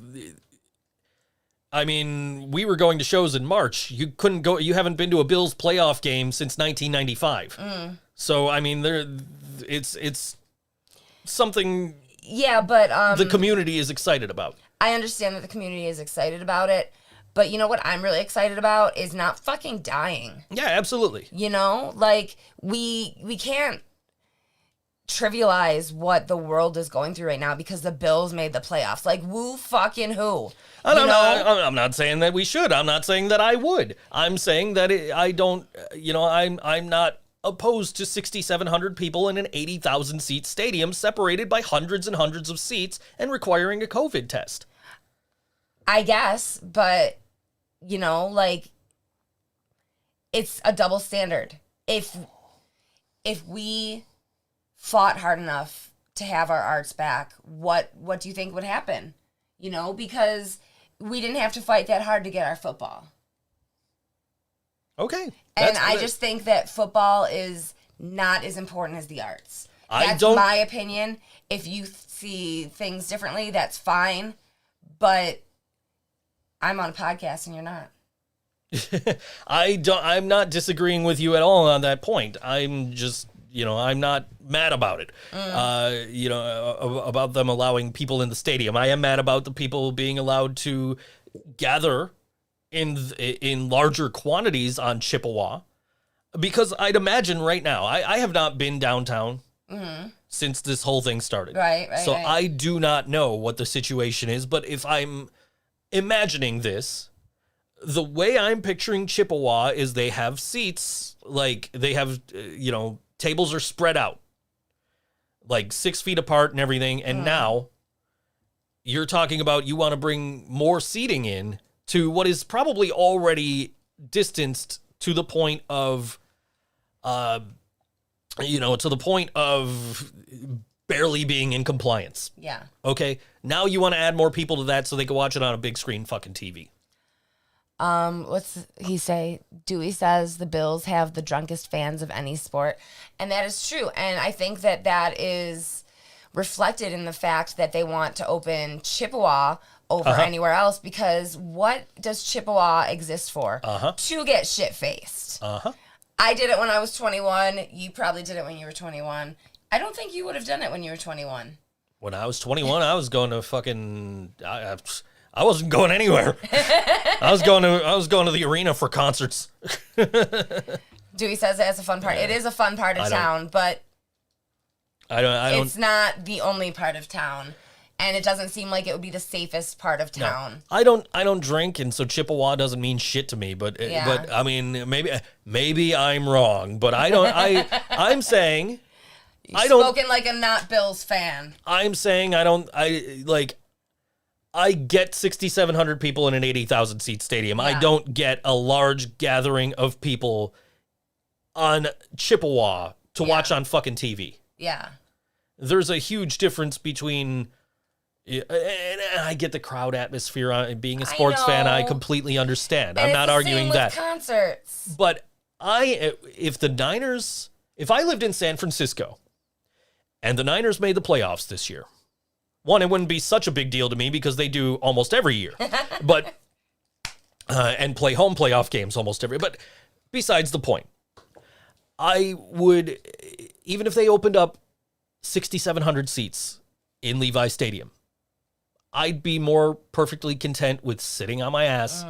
I mean, we were going to shows in March. You couldn't go, you haven't been to a Bills playoff game since 1995. So, I mean, it's something... Yeah, but... the community is excited about. I understand that the community is excited about it, but you know what I'm really excited about is not fucking dying. Yeah, absolutely. You know? Like, we can't trivialize what the world is going through right now because the Bills made the playoffs. Like, woo fucking who? I'm not saying that we should. I'm not saying that I would. I'm saying that I don't, you know, I'm not opposed to 6,700 people in an 80,000 seat stadium separated by hundreds and hundreds of seats and requiring a COVID test. I guess, but, you know, like, it's a double standard. If we fought hard enough to have our arts back, what do you think would happen? You know, because we didn't have to fight that hard to get our football. Okay. And I just think that football is not as important as the arts. That's my opinion. If you see things differently, that's fine. But I'm on a podcast and you're not. I'm not disagreeing with you at all on that point. I'm just I'm not mad about it. About them allowing people in the stadium. I am mad about the people being allowed to gather in larger quantities on Chippewa, because I'd imagine right now, I have not been downtown since this whole thing started. Right. So I do not know what the situation is, but if I'm imagining this, the way I'm picturing Chippewa is they have seats, like they have, tables are spread out, like 6 feet apart and everything. And now you're talking about you want to bring more seating in to what is probably already distanced to the point of, barely being in compliance. Yeah. Okay. Now you want to add more people to that so they can watch it on a big screen fucking TV. What's he say? Dewey says the Bills have the drunkest fans of any sport. And that is true. And I think that is reflected in the fact that they want to open Chippewa over anywhere else, because what does Chippewa exist for? To get shit-faced. I did it when I was 21. You probably did it when you were 21. I don't think you would have done it when you were 21. When I was 21, I was going to fucking... I wasn't going anywhere. I was going to the arena for concerts. Dewey says that's a fun part. It is a fun part of town, but I don't. It's not the only part of town, and it doesn't seem like it would be the safest part of town. No, I don't drink, and so Chippewa doesn't mean shit to me. But I mean, maybe I'm wrong, but I don't. I'm saying. You've spoken like a not Bills fan. I'm saying I get 6,700 people in an 80,000 seat stadium. Yeah. I don't get a large gathering of people on Chippewa to watch on fucking TV. Yeah. There's a huge difference between, and I get the crowd atmosphere. Being a sports fan, I completely understand. And I'm not arguing that. Concerts. But if I lived in San Francisco and the Niners made the playoffs this year, one, it wouldn't be such a big deal to me because they do almost every year, but and play home playoff games almost every. But besides the point, I would, even if they opened up 6,700 seats in Levi Stadium, I'd be more perfectly content with sitting on my ass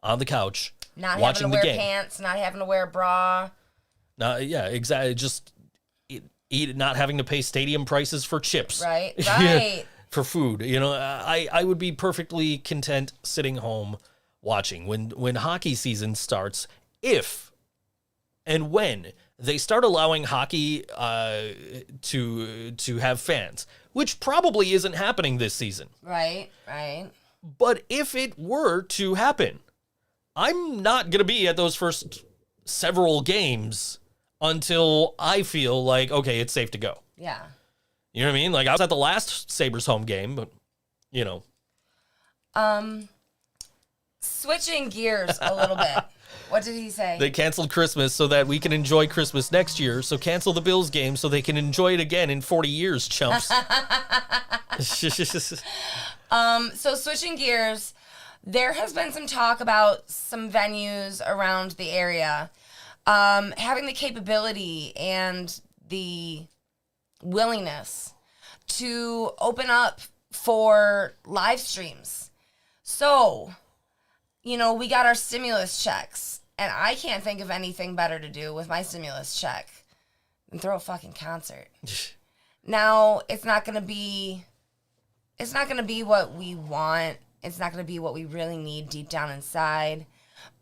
on the couch, not watching having to the wear game. pants, not having to wear a bra. Yeah, exactly. Just not having to pay stadium prices for chips. Right. For food, I would be perfectly content sitting home watching. When hockey season starts, if and when they start allowing hockey to have fans, which probably isn't happening this season. Right. But if it were to happen, I'm not going to be at those first several games until I feel like, okay, it's safe to go. Yeah. You know what I mean? Like, I was at the last Sabres home game, but, Switching gears a little bit. What did he say? They canceled Christmas so that we can enjoy Christmas next year, so cancel the Bills game so they can enjoy it again in 40 years, chumps. So switching gears, there has been some talk about some venues around the area having the capability and the willingness to open up for live streams. So, we got our stimulus checks, and I can't think of anything better to do with my stimulus check than throw a fucking concert. Now, it's not going to be what we want. It's not going to be what we really need deep down inside.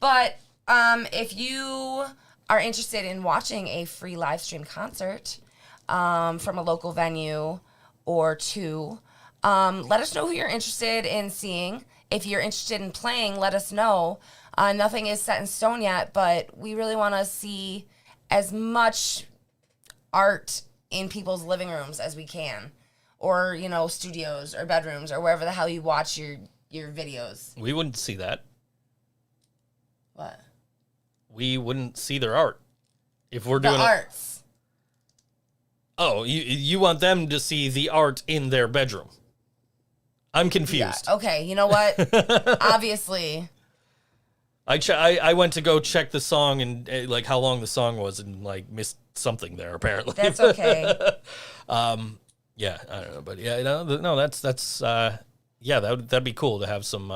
But if you are interested in watching a free live stream concert from a local venue or two, let us know who you're interested in seeing. If you're interested in playing, let us know. Nothing is set in stone yet, but we really want to see as much art in people's living rooms as we can, or studios or bedrooms or wherever the hell you watch your videos. We wouldn't see that. What? We wouldn't see their art if we're doing the arts. Oh, you want them to see the art in their bedroom? I'm confused. Yeah. Okay, you know what? Obviously, I went to go check the song and like how long the song was and like missed something there apparently. That's okay. Yeah, I don't know, but yeah, no, that's yeah, that'd be cool to have some.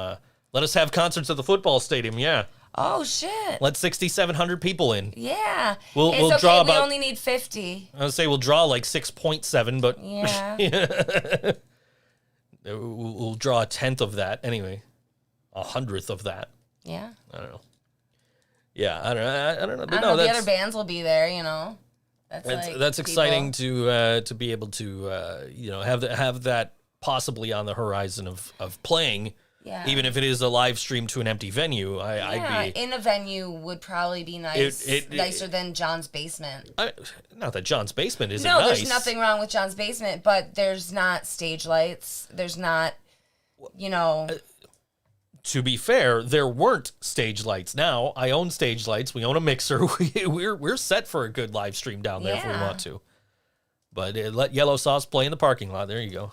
Let us have concerts at the football stadium. Yeah. Oh shit. Let 6,700 people in. Yeah. We'll it's okay. draw We about. only need 50. I would say we'll draw like 6.7, but Yeah. we'll draw 1/10 of that anyway, 100th of that. Yeah. I don't know. Yeah, I don't know. But I don't no, know. The other bands will be there. You know. That's exciting to be able to have that possibly on the horizon of playing. Yeah. Even if it is a live stream to an empty venue, I'd be in a venue would probably be nice, nicer than John's basement. Not that John's basement isn't No, nice. there's nothing wrong with John's basement, but there's not stage lights. There's not, To be fair, there weren't stage lights. Now I own stage lights. We own a mixer. We're set for a good live stream down there if we want to. But let Yellow Sauce play in the parking lot. There you go.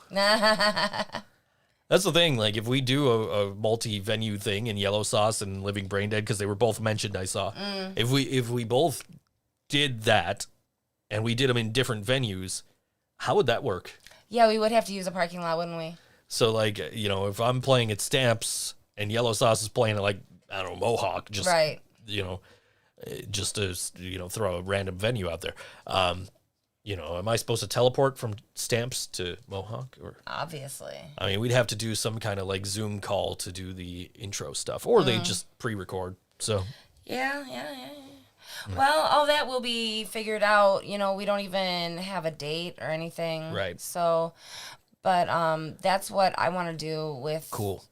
That's the thing. Like if we do a multi-venue thing in Yellow Sauce and Living Brain Dead, because they were both mentioned, I saw. If we both did that, and we did them in different venues, how would that work? Yeah, we would have to use a parking lot, wouldn't we? So like if I'm playing at Stamps and Yellow Sauce is playing at like I don't know Mohawk, just right. Just to throw a random venue out there. Am I supposed to teleport from Stamps to Mohawk? Or obviously. I mean, we'd have to do some kind of like Zoom call to do the intro stuff, or they just pre-record. So yeah. Well, all that will be figured out. We don't even have a date or anything. Right. So, but that's what I want to do with. Cool.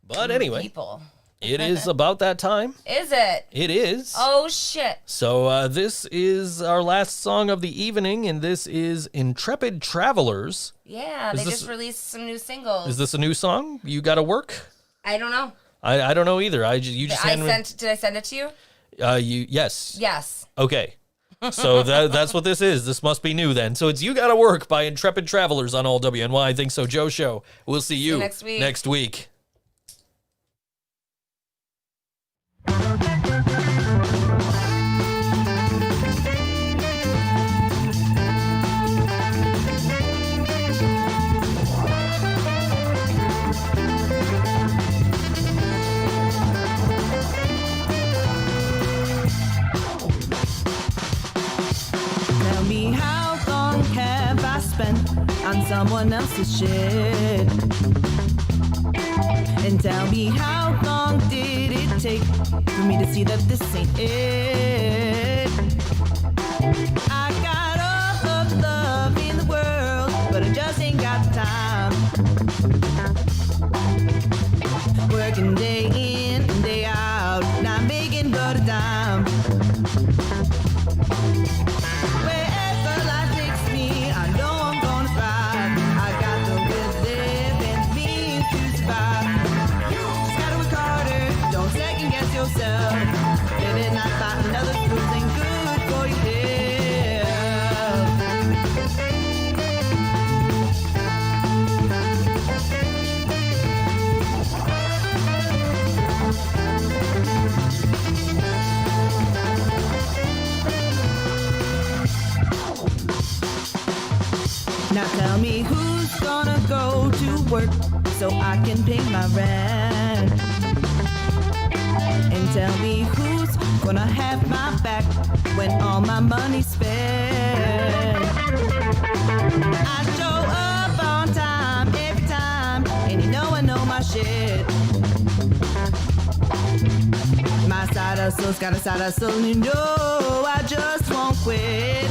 But anyway, people. It is about that time. Is it? It is. Oh, shit. So this is our last song of the evening, and this is Intrepid Travelers. Yeah, they just released some new singles. Is this a new song? You Gotta Work? I don't know. I don't know either. Did I send it to you? Yes. Yes. Okay. So that's what this is. This must be new then. So it's You Gotta Work by Intrepid Travelers on All WNY. Think So Joe Show. We'll see you next week. Tell me how long have I spent on someone else's shit? And tell me how long did it take for me to see that this ain't it? I got all of the love in the world, but I just ain't got the time. Working day in and day out, not making but a dime. Wherever life takes me, I know I'm gonna thrive. I got the will to live and the means to survive. Just gotta work harder, don't second guess yourself. Living not fighting others, rules ain't good for your health. Now tell me who's gonna go to work so I can pay my rent. And tell me who's gonna have my back when all my money's spent. I show up on time every time, and I know my shit. My side hustle's got a side hustle, I just won't quit.